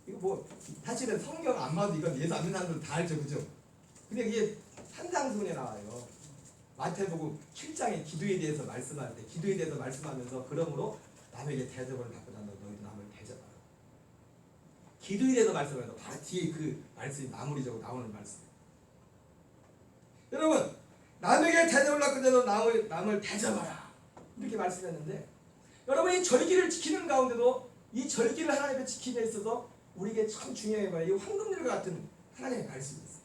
이거 뭐 사실은 성경 안 봐도 이건 예수 안 믿는 사람들 다 알죠, 그죠? 근데 이게 산상수훈에 나와요. 마태복음 7장에 기도에 대해서 말씀할 때 기도에 대해서 말씀하면서 그러므로 남에게 대접을 받고자 하는 너희도 남을 대접하라. 기도에 대해서 말씀하면서 바로 뒤에 그 말씀이 마무리적으로 나오는 말씀이에요. 여러분, 남에게 대접을 받고자 하는 남을 대접하라. 이렇게 말씀했는데 여러분, 이 절기를 지키는 가운데도 이 절기를 하나님께 지킴에 있어서 우리에게 참 중요한 거예요. 이 황금들과 같은 하나님의 말씀이 있어요.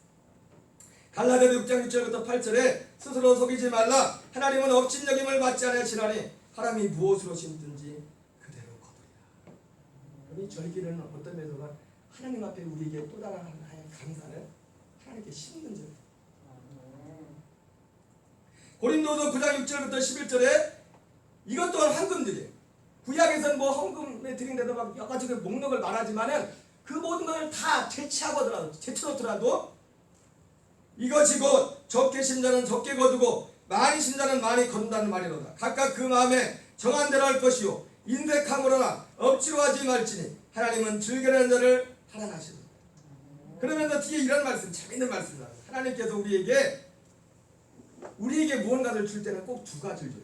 갈라디아서 6장 6절부터 8절에 스스로 속이지 말라. 하나님은 업신여김을 받지 않으시나니 사람이 무엇으로 심든지 그대로 거두리라. 이 절기는 어떤 면에서는 하나님 앞에 우리에게 또 다른 하나님의 감사를 하나님께 심는 절. 고린도서 9장 6절부터 11절에 이것 또한 황금들이에요. 구약에서는 뭐 헌금에 드린데도 막 여러 가지 목록을 말하지만은 그 모든 것을 다 제쳐놓더라도 이것이 곧 적게 심자는 적게 거두고 많이 심자는 많이 거둔다는 말이로다. 각각 그 마음에 정한 대로 할 것이요 인색함으로나 억지로 하지 말지니 하나님은 즐겨하는 자를 하나하시도다. 그러면서 뒤에 이런 말씀, 재밌는 말씀이다. 하나님께서 우리에게 무언가를 줄 때는 꼭 두 가지를 줘요.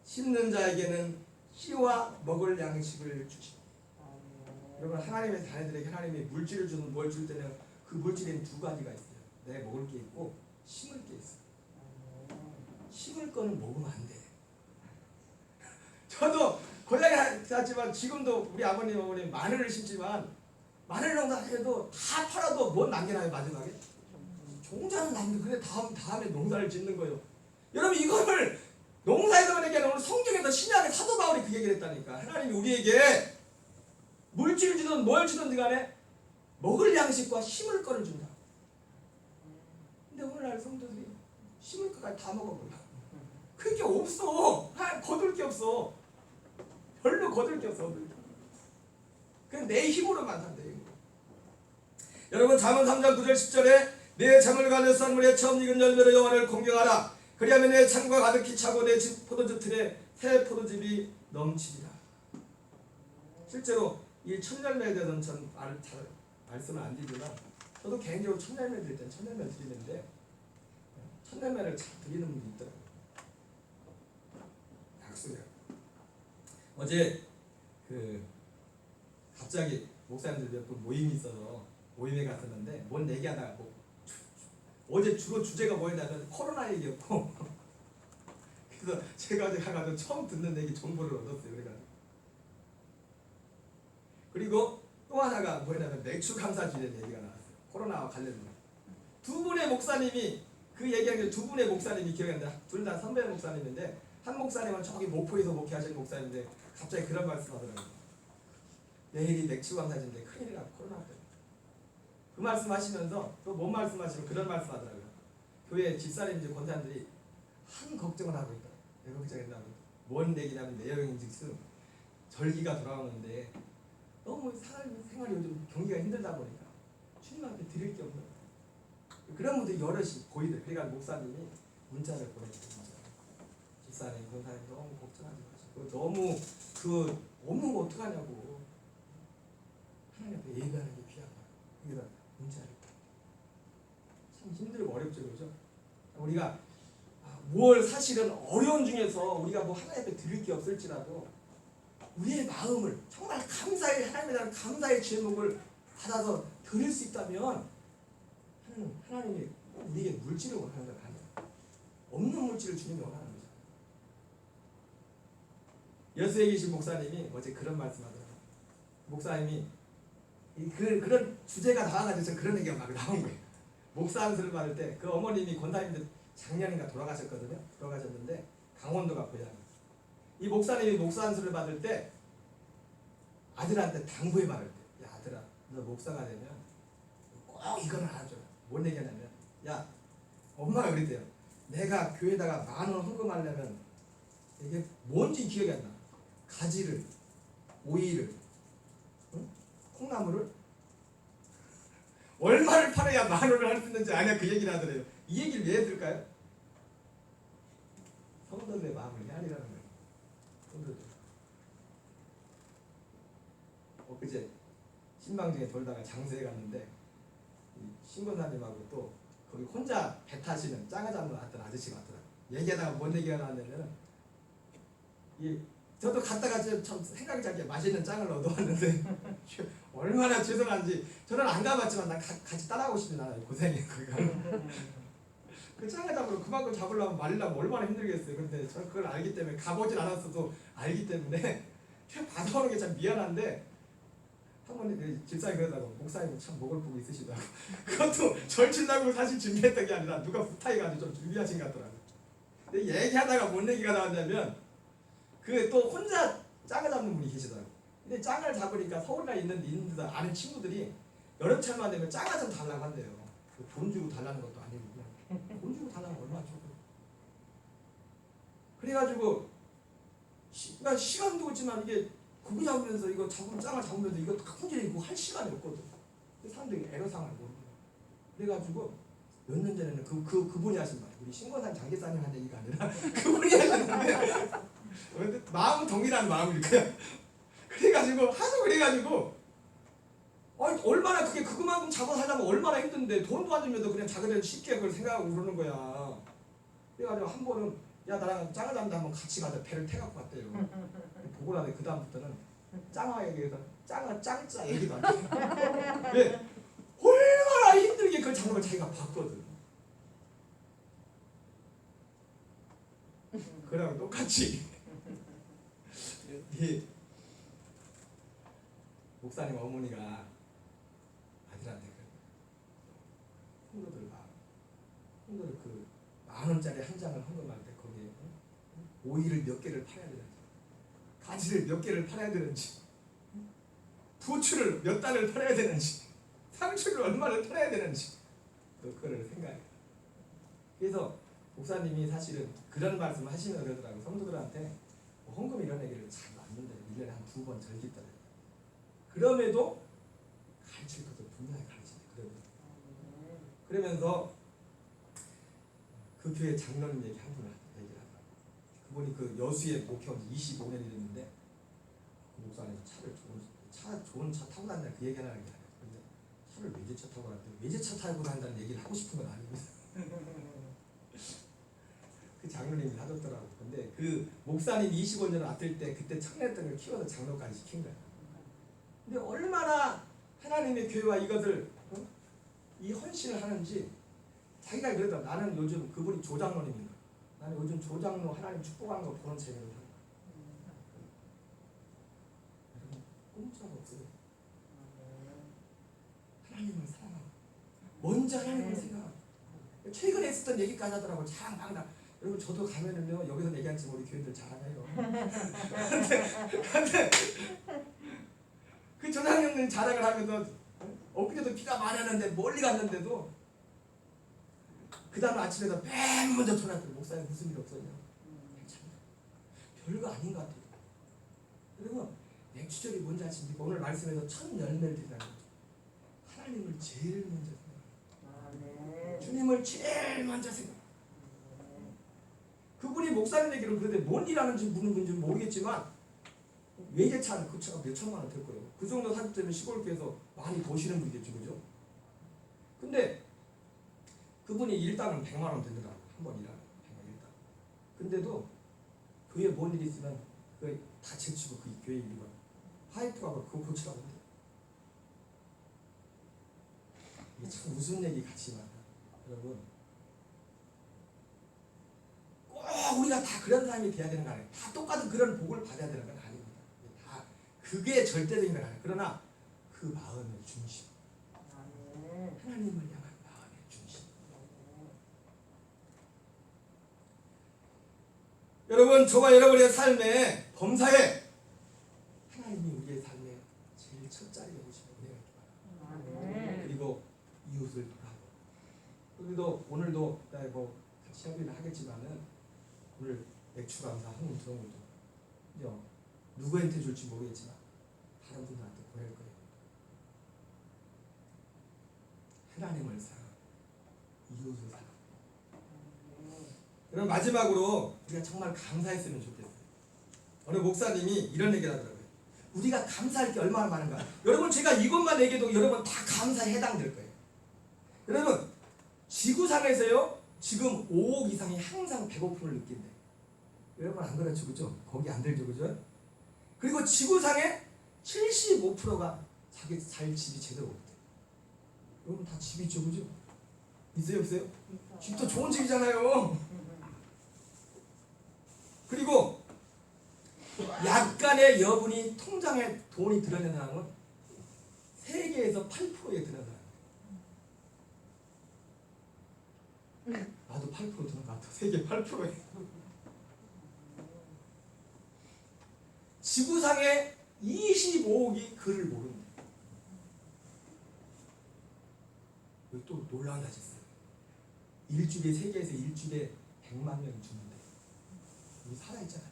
심는 자에게는 씨와 먹을 양식을 주시고, 여러분, 하나님의 자녀들에게 하나님이 물질을 주는 뭘 줄 때는 그 물질에는 두 가지가 있어요. 내 먹을 게 있고 심을 게 있어요. 심을 거는 먹으면 안 돼. 저도 고향에 살지만 지금도 우리 아버님 어머님 마늘을 심지만 마늘 농사해도 다 팔아도 뭐 남겨놔요 마지막에? 종자는 남겨. 그래 다음에 농사를 짓는 거예요. 여러분, 이거를 농사에서 얘기하는 오늘 성경에서 신약의 사도 바울이 그 얘기를 했다니까. 하나님이 우리에게 물질을 주든 뭘 주든지 간에 먹을 양식과 심을 거를 준다. 근데 오늘날 성도들이 심을 것까지 다 먹어버려. 그게 없어. 거둘 게 없어. 별로 거둘 게 없어. 그냥 내 힘으로만 산다. 여러분, 잠언 3장 9절 10절에 내 잠을 가져 싼 물에 처음 익은 열매로 여호와를 공경하라. 그리하면 내 창과 가득히 차고 내 집 포도주 틀에 새 포도즙이 넘치리라. 실제로 이 천열매에 대해서는 전 잘 말씀을 안 드리지만 저도 개인적으로 천열매 드릴 땐 천열매 드리는데 천열매를 잘 드리는 분이 있더라고요. 약속이에요. 어제 갑자기 목사님들 몇 분 모임이 있어서 모임에 갔었는데 뭔 얘기하다가 뭐 어제 주로 주제가 뭐였냐면 코로나 얘기였고 그래서 제가 어제 가가지고 처음 듣는 얘기 정보를 얻었어요. 그리고 또 하나가 뭐였냐면 맥주 감사주의 얘기가 나왔어요. 코로나와 관련된 두 분의 목사님이 그 얘기한 게 두 분의 목사님이 기억난다. 둘 다 선배 목사님인데 한 목사님은 저기 목포에서 목회하시는 목사님인데 갑자기 그런 말씀하더라고요. 내일이 맥주광사진데 큰일이라 코로나 때문에. 그 말씀하시면서 또 뭔 말씀하시면 그런 말씀하더라고요. 교회 집사님들 권사님들이 한 걱정을 하고 있다. 왜 걱정했냐면 뭔 얘기냐면 내용인즉슨 절기가 돌아오는데 너무 생활이 요즘 경기가 힘들다 보니까 주님한테 드릴 게 없는 거예요. 그런 분들이 여럿이 보이더라고요. 그러니까 목사님이 문자를 보내주세요. 집사님, 권사님 너무 걱정하지 마시고 너무 그 없는 거 어떡하냐고 하나님 앞에 예배하는 게 귀한 거예요. 그러니까 문자를 참 힘들고 어렵죠, 그렇죠? 우리가 뭘 사실은 어려운 중에서 우리가 뭐 하나님 앞에 드릴 게 없을지라도 우리의 마음을 정말 감사의 하나님에 대한 감사의 제목을 받아서 드릴 수 있다면 하나님이 우리에게 물질을 원하는 건 아니에요. 없는 물질을 주님이 원하는 거죠. 여수에 계신 목사님이 어제 그런 말씀하더라고요. 목사님이 그런 주제가 나와가지고 그런 얘기가 막 나온 거예요. 목사 안수를 받을 때 그 어머님이 권사님들 작년인가 돌아가셨거든요. 돌아가셨는데 강원도가 고향. 이 목사님이 목사 안수를 받을 때 아들한테 당부해 말할 때, 야 아들아, 너 목사가 되면 꼭 이거는 알아줘라. 뭔 얘기하냐면, 야 엄마가 그랬대요. 내가 교회에다가 10,000원 헌금하려면 이게 뭔지 기억이 안 나. 가지를, 오이를, 응? 콩나물을 얼마를 팔아야 10,000원을 할 수 있는지 아냐 그 얘기를 하더래요. 이 얘기를 왜 들을까요? 성도들의 마음을 헤아리라는 거예요. 성도들. 그제 신방중에 돌다가 장소에 갔는데 신권사님하고 또 거기 혼자 배 타시는 짱을 잡는 왔던 아저씨가 왔더라고요. 얘기하다가 뭔 얘기가 나왔냐면 저도 갔다가 참 생각이 잘게 맛있는 짱을 얻어왔는데 얼마나 죄송한지 저는 안 가봤지만 난 같이 따라가고 싶진 않아요. 고생해 거기가. 그 짱을 잡으러 그만큼 잡으려면 말리려면 얼마나 힘들겠어요. 근데 저는 그걸 알기 때문에 가보진 않았어도 알기 때문에 받아오는 게 참 미안한데 한 번에 집사님 그러다가 목사님은 참 먹을 복이 있으시다고 그것도 절친다고 사실 준비했던 게 아니라 누가 부탁해가지고 좀 준비하신 것 같더라고요. 근데 얘기하다가 뭔 얘기가 나왔냐면 그 또 혼자 짱을 잡는 분이 계시더라고요. 근데 짱을 잡으니까 서울에 있는 데 아는 친구들이 여름철만 되면 짱을 좀 달라고 한대요. 돈 주고 달라는 것도 아니고 그냥 돈 주고 달라는 거 얼마나 좋고. 그래가지고 그러니까 시간도 있지만 이게 고기 잡으면서 이거 짱을 잡으면서 이거 혼자 이거 할 시간이 없거든. 사람들이 애로사항을 모르는 거야. 그래가지고 몇 년 전에는 그분이 하신 말, 우리 신권산 장기사님 한 얘기가 아니라 그분이 하셨는데 마음은 동일한 마음일까요? 그래가지고 하도 그래가지고 얼마나 그게 그만큼 잡아서 하려면 얼마나 힘든데 돈도 안 주면서 그냥 자기들 쉽게 그걸 생각하고 그러는 거야. 그래가지고 한 번은 야 나랑 짱을 잡는다 한번 같이 가자 배를 태갖고 갔대요. 보고 나서 그 다음부터는 짱아 얘기해서 짱짜 얘기도 안 돼. 왜? 얼마나 힘들게 그걸 잡는 걸 자기가 봤거든. 그랑 똑같이 이 목사님 어머니가 아들한테 성도들 그 10,000원짜리 한 장을 헌금할 때 거기에 오이를 몇 개를 팔아야 되는지, 가지를 몇 개를 팔아야 되는지, 부추를 몇 단을 팔아야 되는지, 상추를 얼마를 팔아야 되는지 그거를 생각해요. 그래서 목사님이 사실은 그런 말씀을 하시면 그러더라고요. 성도들한테 헌금 이런 얘기를 잘 놨는데 1년에 한 2번 절기 때문에 그럼에도 가르칠 것을 분명히 가르치네. 그러면서 그 교회 장로님 얘기 한 분을 얘기를 하더라고요. 그분이 그 여수에 목회한 지 25년이 됐는데 그 목사님 좋은 차 타고 다닌다 그 얘기 하는 게 아니에요. 근데 차를 외제차 타고 다니는데 외제차 타고 다닌다는 얘기를 하고 싶은 건 아닙니다. 그 장로님이 하셨더라고. 근데 그 목사님 25년을 맡을 때 그때 청년들을 키워서 장로까지 시킨 거야. 근데 얼마나 하나님의 교회와 이것을 이 헌신을 하는지 자기가 그러더라. 나는 요즘 그분이 조장로님입니다. 나는 요즘 조장로 하나님 축복하는 거 보는 재미를 한다. 여러분 꼼짝 없어요. 하나님을 사랑하고 먼저 하나님을 생각하고. 최근에 있었던 얘기까지 하더라고. 자랑방당. 여러분 저도 가면은요 여기서 얘기할지 우리 교회들 자랑해요. 근데 그 조상님들 자랑을 하면서 엊그제도 비가 많이 왔는데 멀리 갔는데도 그 다음 아침에도 맨 먼저 전화했더니 목사님 무슨 일 없었냐? 괜찮아. 별거 아닌 것 같아요. 여러분 맥주절이 뭔지 아십니까? 오늘 말씀에서 첫 열매를 드리는 거죠. 하나님을 제일 먼저 생각해요. 주님을 제일 먼저 생각해요. 그분이 목사님 얘기를 그런데 뭔 일 하는지 묻는 건지 모르겠지만 외제차는 그 차가 몇 천만 원 될 거예요. 그 정도 사주되면 시골교에서 많이 보시는 분이겠죠, 그죠? 근데 그분이 일당은 100만 원 되더라고. 한 번 일하는 100만 일당. 근데도 교회에 뭔 일이 있으면 그거 다 제치고 그 교회 일이면 파이프가 그거 고치라고 한대. 이게 참 무슨 얘기 같지만 여러분 꼭 우리가 다 그런 사람이 돼야 되는 거 아니에요. 다 똑같은 그런 복을 받아야 되는 건 아닙니다. 다 그게 절대적인 건 아니에요. 그러나 그 마음의 중심, 하나님을 향한 마음의 중심. 여러분 저와 여러분의 삶에 범사에 하나님이 우리의 삶에 제일 첫 자리에 오시는 은혜가 있기 바랍니다. 그리고 이웃을 돌아보고 우리도 오늘도 뭐 같이 하기는 하겠지만은 오늘 맥주 감사 한번 들어온 것도 누구한테 줄지 모르겠지만 다른 분들한테 보낼 거예요. 하나님을 사랑, 이웃을 사랑. 그럼 마지막으로 우리가 정말 감사했으면 좋겠어요. 어느 목사님이 이런 얘기를 하더라고요. 우리가 감사할 게 얼마나 많은가. 여러분 제가 이것만 얘기해도 여러분 다 감사에 해당될 거예요. 여러분 지구상에서요 지금 5억 이상이 항상 배고픔을 느낀대. 여러분 안 그렇죠, 그죠? 거기 안 들죠, 그죠? 그리고 지구상에 75%가 자기 살 집이 제대로 없대. 여러분 다 집이 있죠, 그죠? 있어요, 없어요? 집도 좋은 집이잖아요. 그리고 약간의 여분이 통장에 돈이 들어있는 사람은 세계에서 8%에 드는 사람. 나도 8% 드는 것 같아. 세계 8%에. 지구상에 25억이 글을 모른다. 또 놀라운 사실 있어요. 일주일에 세계에서 일주일에 100만 명이 죽는데 우리 살아있잖아.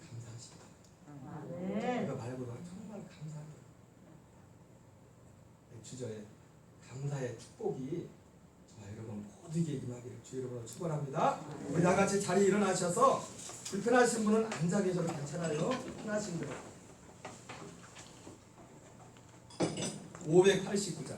감사하십니다. 이거 말고도 정말 감사해요. 맥주절에 감사의 축복이 저와 여러분 모두에게 임하기를 주 여러분으로 축원합니다. 우리 다 같이 자리에 일어나셔서 불편하신 분은 앉아 계셔도 괜찮아요. 편하신 분 589장.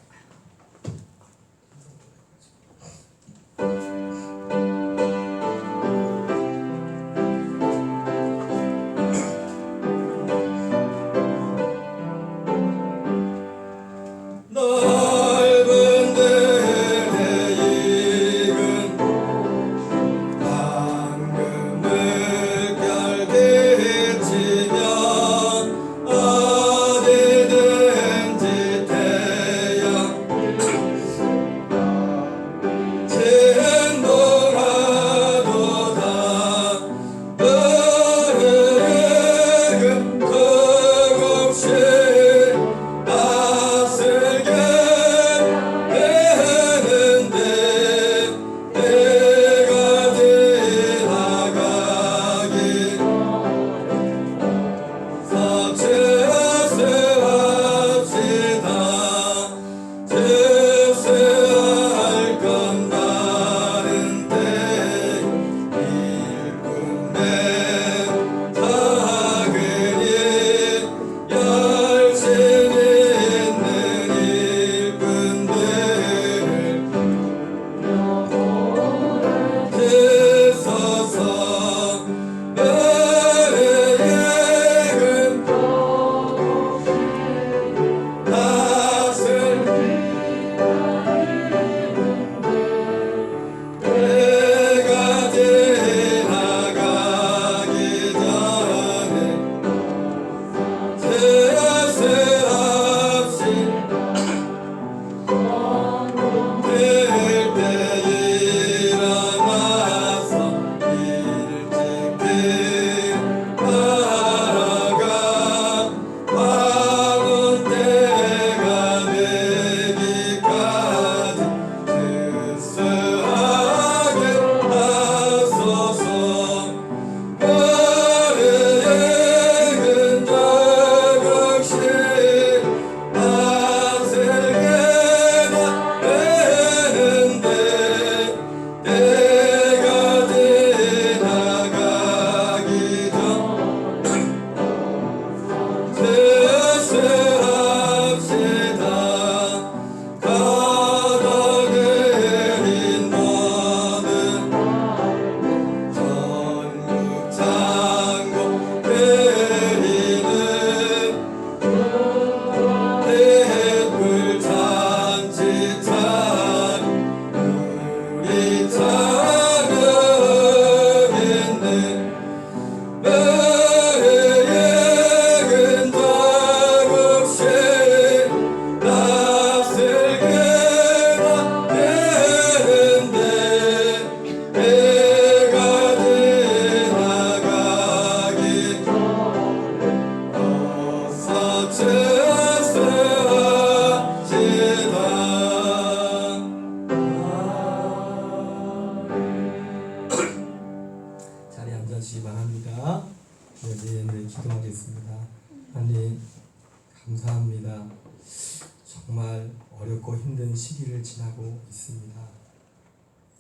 어렵고 힘든 시기를 지나고 있습니다.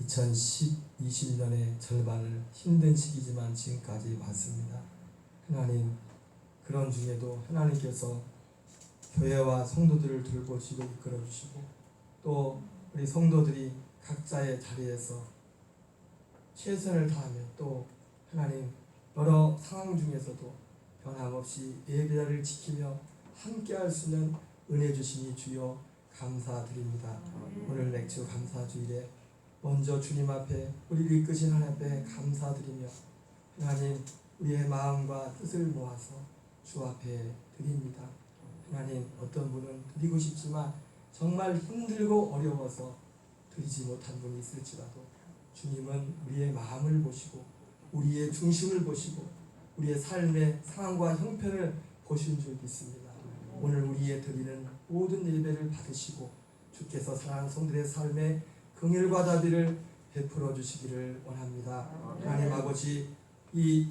2020년의 절반을 힘든 시기지만 지금까지 왔습니다. 하나님, 그런 중에도 하나님께서 교회와 성도들을 돌보시고 이끌어 주시고 또 우리 성도들이 각자의 자리에서 최선을 다하며 또 하나님 여러 상황 중에서도 변함없이 예배를 지키며 함께할 수 있는 은혜 주시니 주여 감사드립니다. 오늘 맥주 감사주일에 먼저 주님 앞에 우리를 이끄신 하나님 앞에 감사드리며 하나님 우리의 마음과 뜻을 모아서 주 앞에 드립니다. 하나님, 어떤 분은 드리고 싶지만 정말 힘들고 어려워서 드리지 못한 분이 있을지라도 주님은 우리의 마음을 보시고 우리의 중심을 보시고 우리의 삶의 상황과 형편을 보신 줄 믿습니다. 오늘 우리의 드리는 모든 예배를 받으시고 주께서 사랑하는 성들의 삶에 긍휼과 자비를 베풀어 주시기를 원합니다. 하나님 아버지, 이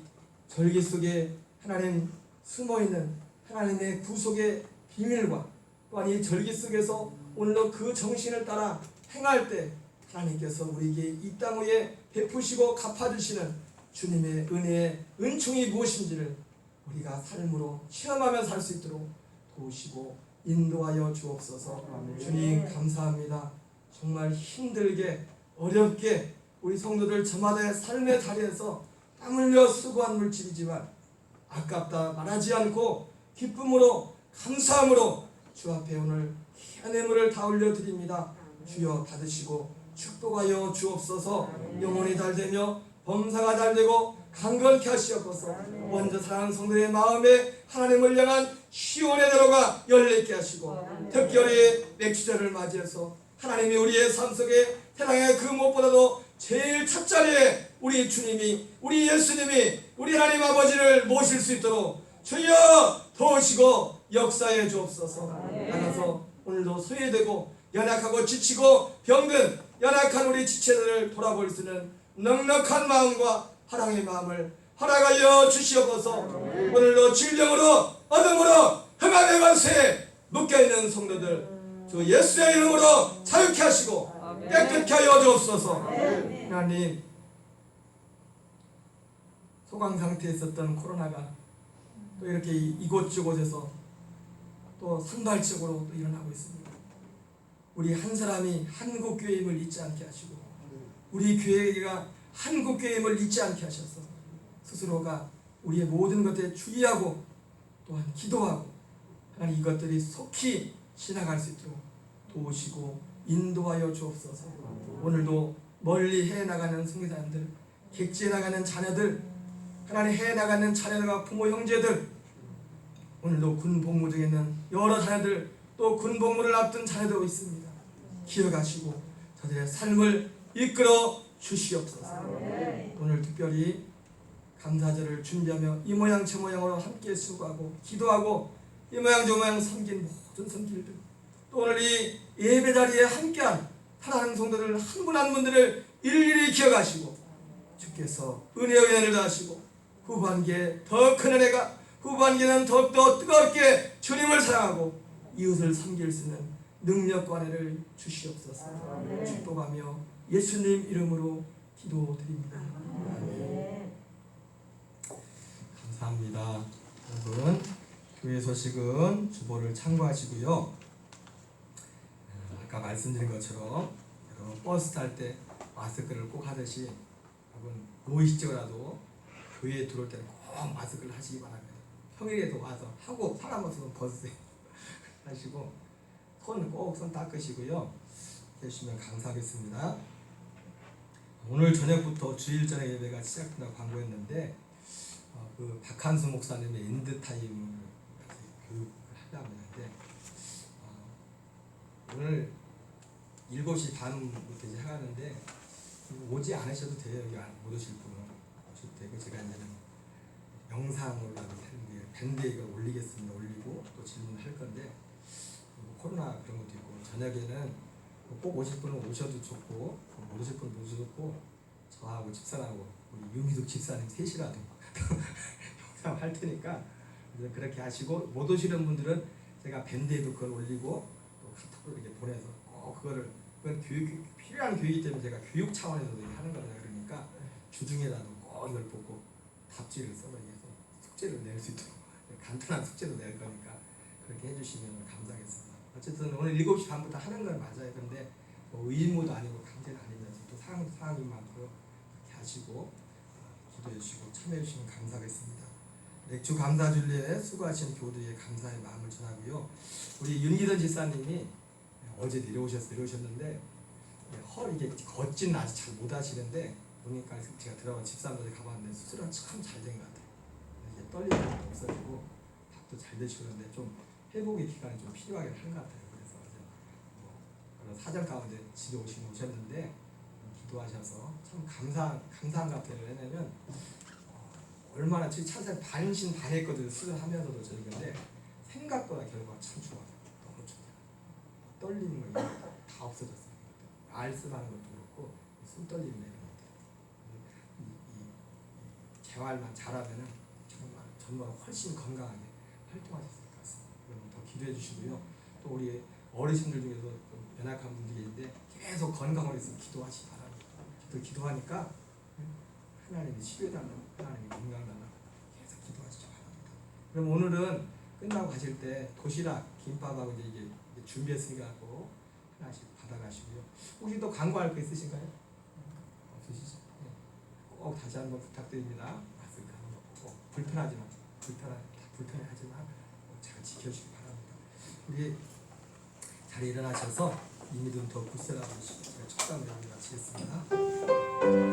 절기 속에 하나님 숨어있는 하나님의 구속의 비밀과 또한 이 절기 속에서 오늘도 그 정신을 따라 행할 때 하나님께서 우리에게 이 땅 위에 베푸시고 갚아주시는 주님의 은혜의 은총이 무엇인지를 우리가 삶으로 체험하며 살 수 있도록 도우시고 인도하여 주옵소서. 주님 감사합니다. 정말 힘들게 어렵게 우리 성도들 저마다의 삶의 자리에서 땀 흘려 수고한 물질이지만 아깝다 말하지 않고 기쁨으로 감사함으로 주 앞에 오늘 귀한 예물을 다 올려드립니다. 주여 받으시고 축복하여 주옵소서. 영혼이 잘되며 범사가 잘되고 강건케 하시옵소서. 먼저 사랑하는 성도의 마음에 하나님을 향한 시온의 대로가 열리게 하시고 특별히 맥주절을 맞이해서 하나님이 우리의 삶 속에 세상의 그 무엇보다도 제일 첫자리에 우리 주님이 우리 예수님이 우리 하나님 아버지를 모실 수 있도록 주여 도우시고 역사해 주옵소서. 나가서 오늘도 소외되고 연약하고 지치고 병든 연약한 우리 지체들을 돌아볼 수 있는 넉넉한 마음과 사랑의 마음을 허락하여 주시옵소서. 오늘도 질병으로 어둠으로 흑암의 권세에 묶여있는 성도들 주 예수의 이름으로 자유케 하시고 깨끗게 하여 주옵소서. 하나님, 소강 상태에 있었던 코로나가 또 이렇게 이곳저곳에서 또 산발적으로 또 일어나고 있습니다. 우리 한 사람이 한국교회임을 잊지 않게 하시고 우리 교회가 한국교회임을 잊지 않게 하셔서 스스로가 우리의 모든 것에 주의하고 또한 기도하고 하나님 이것들이 속히 지나갈 수 있도록 도우시고 인도하여 주옵소서. 오늘도 멀리 해나가는 성교사님들, 객지에 나가는 자녀들, 하나님 해나가는 자녀들과 부모 형제들, 오늘도 군 복무 중에 있는 여러 자녀들, 또 군 복무를 앞둔 자녀들도 있습니다. 기억하시고 저들의 삶을 이끌어 주시옵소서. 오늘 특별히 감사절을 준비하며 이 모양 저 모양으로 함께 수고하고 기도하고 이 모양 저 모양 섬긴 모든 섬길들, 또 오늘 이 예배 자리에 함께한 사랑하는 성도들 한 분 한 분들을 일일이 기억하시고 주께서 은혜의 연을 다하시고 후반기에 더 큰 은혜가, 후반기에는 더욱더 뜨겁게 주님을 사랑하고 이웃을 섬길 수 있는 능력과 은혜를 주시옵소서. 축복하며 예수님 이름으로 기도드립니다. 아멘. 감사합니다. 여러분, 교회 소식은 주보를 참고하시고요. 아까 말씀드린 것처럼 여러분 버스 탈 때 마스크를 꼭 하듯이 여러분 무의식적으로라도 교회에 들어올 때는 꼭 마스크를 하시기 바랍니다. 평일에도 와서 하고 사람 없으면 벗으세요. 하시고 손 꼭 손 닦으시고요. 해주시면 감사하겠습니다. 오늘 저녁부터 주일 저녁 예배가 시작된다고 광고했는데 그 박한수 목사님의 엔드타임을 교육을 하려고 하는데 오늘 7시 반부터 이제 하는데 오지 않으셔도 돼요. 여기 못 오실 분은 오셔도 되고 제가 이제는 영상으로라도 하는데 밴드에 올리겠습니다. 올리고 또 질문할 건데 코로나 그런 것도 있고 저녁에는 꼭 오실 분은 오셔도 좋고 못 오실 분은 못 오셔도 좋고 저하고 집사하고 우리 유미숙 집사님 셋이라도 영상 할 테니까 그렇게 하시고 못 오시는 분들은 제가 밴드에도 그걸 올리고 또 카톡으로 이렇게 보내서 그거를 그건 필요한 교육이기 때문에 제가 교육 차원에서도 하는 거다. 그러니까 주중에라도 꼭 이걸 보고 답지를 써버리면서 숙제를 낼 수 있도록 간단한 숙제도 낼 거니까 그렇게 해주시면 감사하겠습니다. 어쨌든 오늘 7시 반부터 하는 건 맞아요. 그런데 뭐 의무도 아니고 강제는 아니면서 또 상황인 만큼 이렇게 하시고 기도해 주시고 참여해 주시면 감사하겠습니다. 맥주 감사주일에 수고하신 교우들에게 감사의 마음을 전하고요. 우리 윤기선 집사님이 어제 내려오셨는데 이게 걷지는 아직 잘 못하시는데 보니까 제가 들어가 집사람들 가봤는데 수술은 참 잘 된 것 같아요. 이게 떨리는 것도 없어지고 답도 잘 되시고 그런데 좀 회복의 기간이 좀 필요하긴 한 것 같아요. 그래서 어제 사정 가운데 집에 오셨는데 기도하셔서 참 감사한 것 같아요. 왜냐면 얼마나 차라리 반신반했거든요. 수술하면서도 저희 근데 생각보다 결과가 참 좋아요. 너무 좋아요. 떨리는 거 다 없어졌어요. 알쓰라는 것도 그렇고 숨 떨리는 이런 것들. 이 재활만 잘하면은 정말 훨씬 건강하게 활동하실 수 있을 것 같습니다. 여러분 더 기도해 주시고요. 또 우리 어르신들 중에서 좀 연약한 분들이 있는데 계속 건강을 위해서 기도하시기 바랍니다. 기도하니까 하나님이 치료해달라고 하나님이 건강달라고 계속 기도하시기 바랍니다. 그럼 오늘은 끝나고 가실 때 도시락, 김밥하고 이제 준비했으니까 하나씩 받아가시고요. 혹시 또 광고할 거 있으신가요? 없으시죠? 네. 꼭 다시 한번 부탁드립니다. 마스크 한번 꼭 불편하지만 잘 지켜주시기 바랍니다. 우리 자리에 일어나셔서 이 믿음 더 굳세라고 하시고 제가 첫 단계를 마치겠습니다.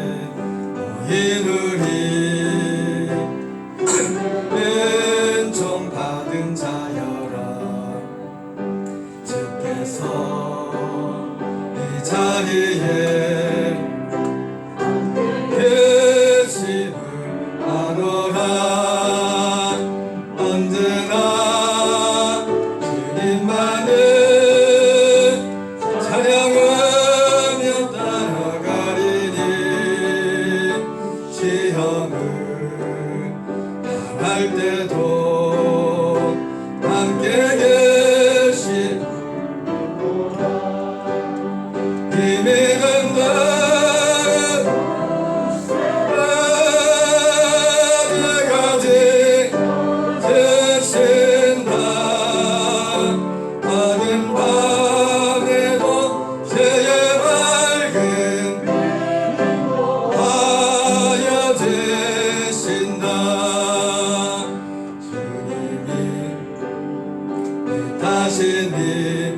여기에 너희들이 은총 받은 자여라. 주께서 이 자리에 계심을 아노라. 언제나 주님만을 찬양하며 따라가리니 시험을 당할 때도 함께 계신 힘이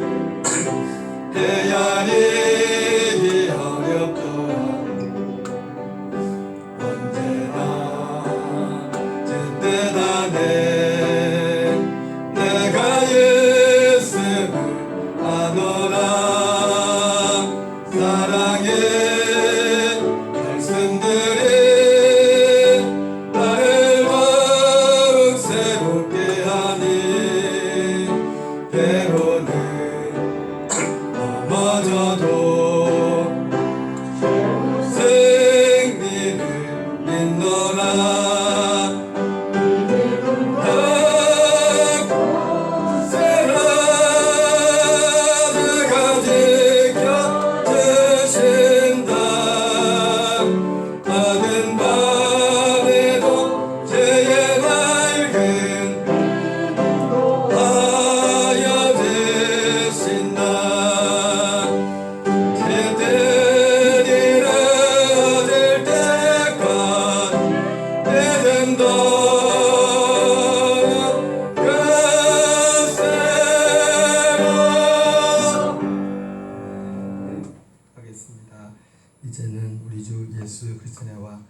이제는 우리 주 예수 그리스도의 은혜와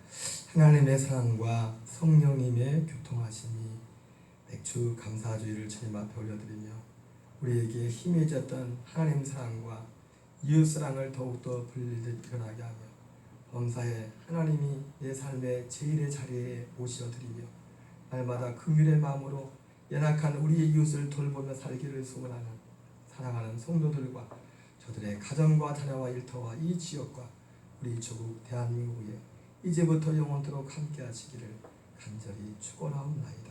하나님의 사랑과 성령님의 교통하심이 맥주 감사주의를 주님 앞에 올려드리며 우리에게 힘이 졌던 하나님 사랑과 이웃 사랑을 더욱더 불일어나게 하며 범사에 하나님이 내 삶의 제일의 자리에 모셔드리며 날마다 긍휼의 마음으로 연약한 우리의 이웃을 돌보며 살기를 소원하는 사랑하는 성도들과 저들의 가정과 자녀와 일터와 이 지역과 우리 조국 대한민국에 이제부터 영원토록 함께 하시기를 간절히 축원하옵나이다.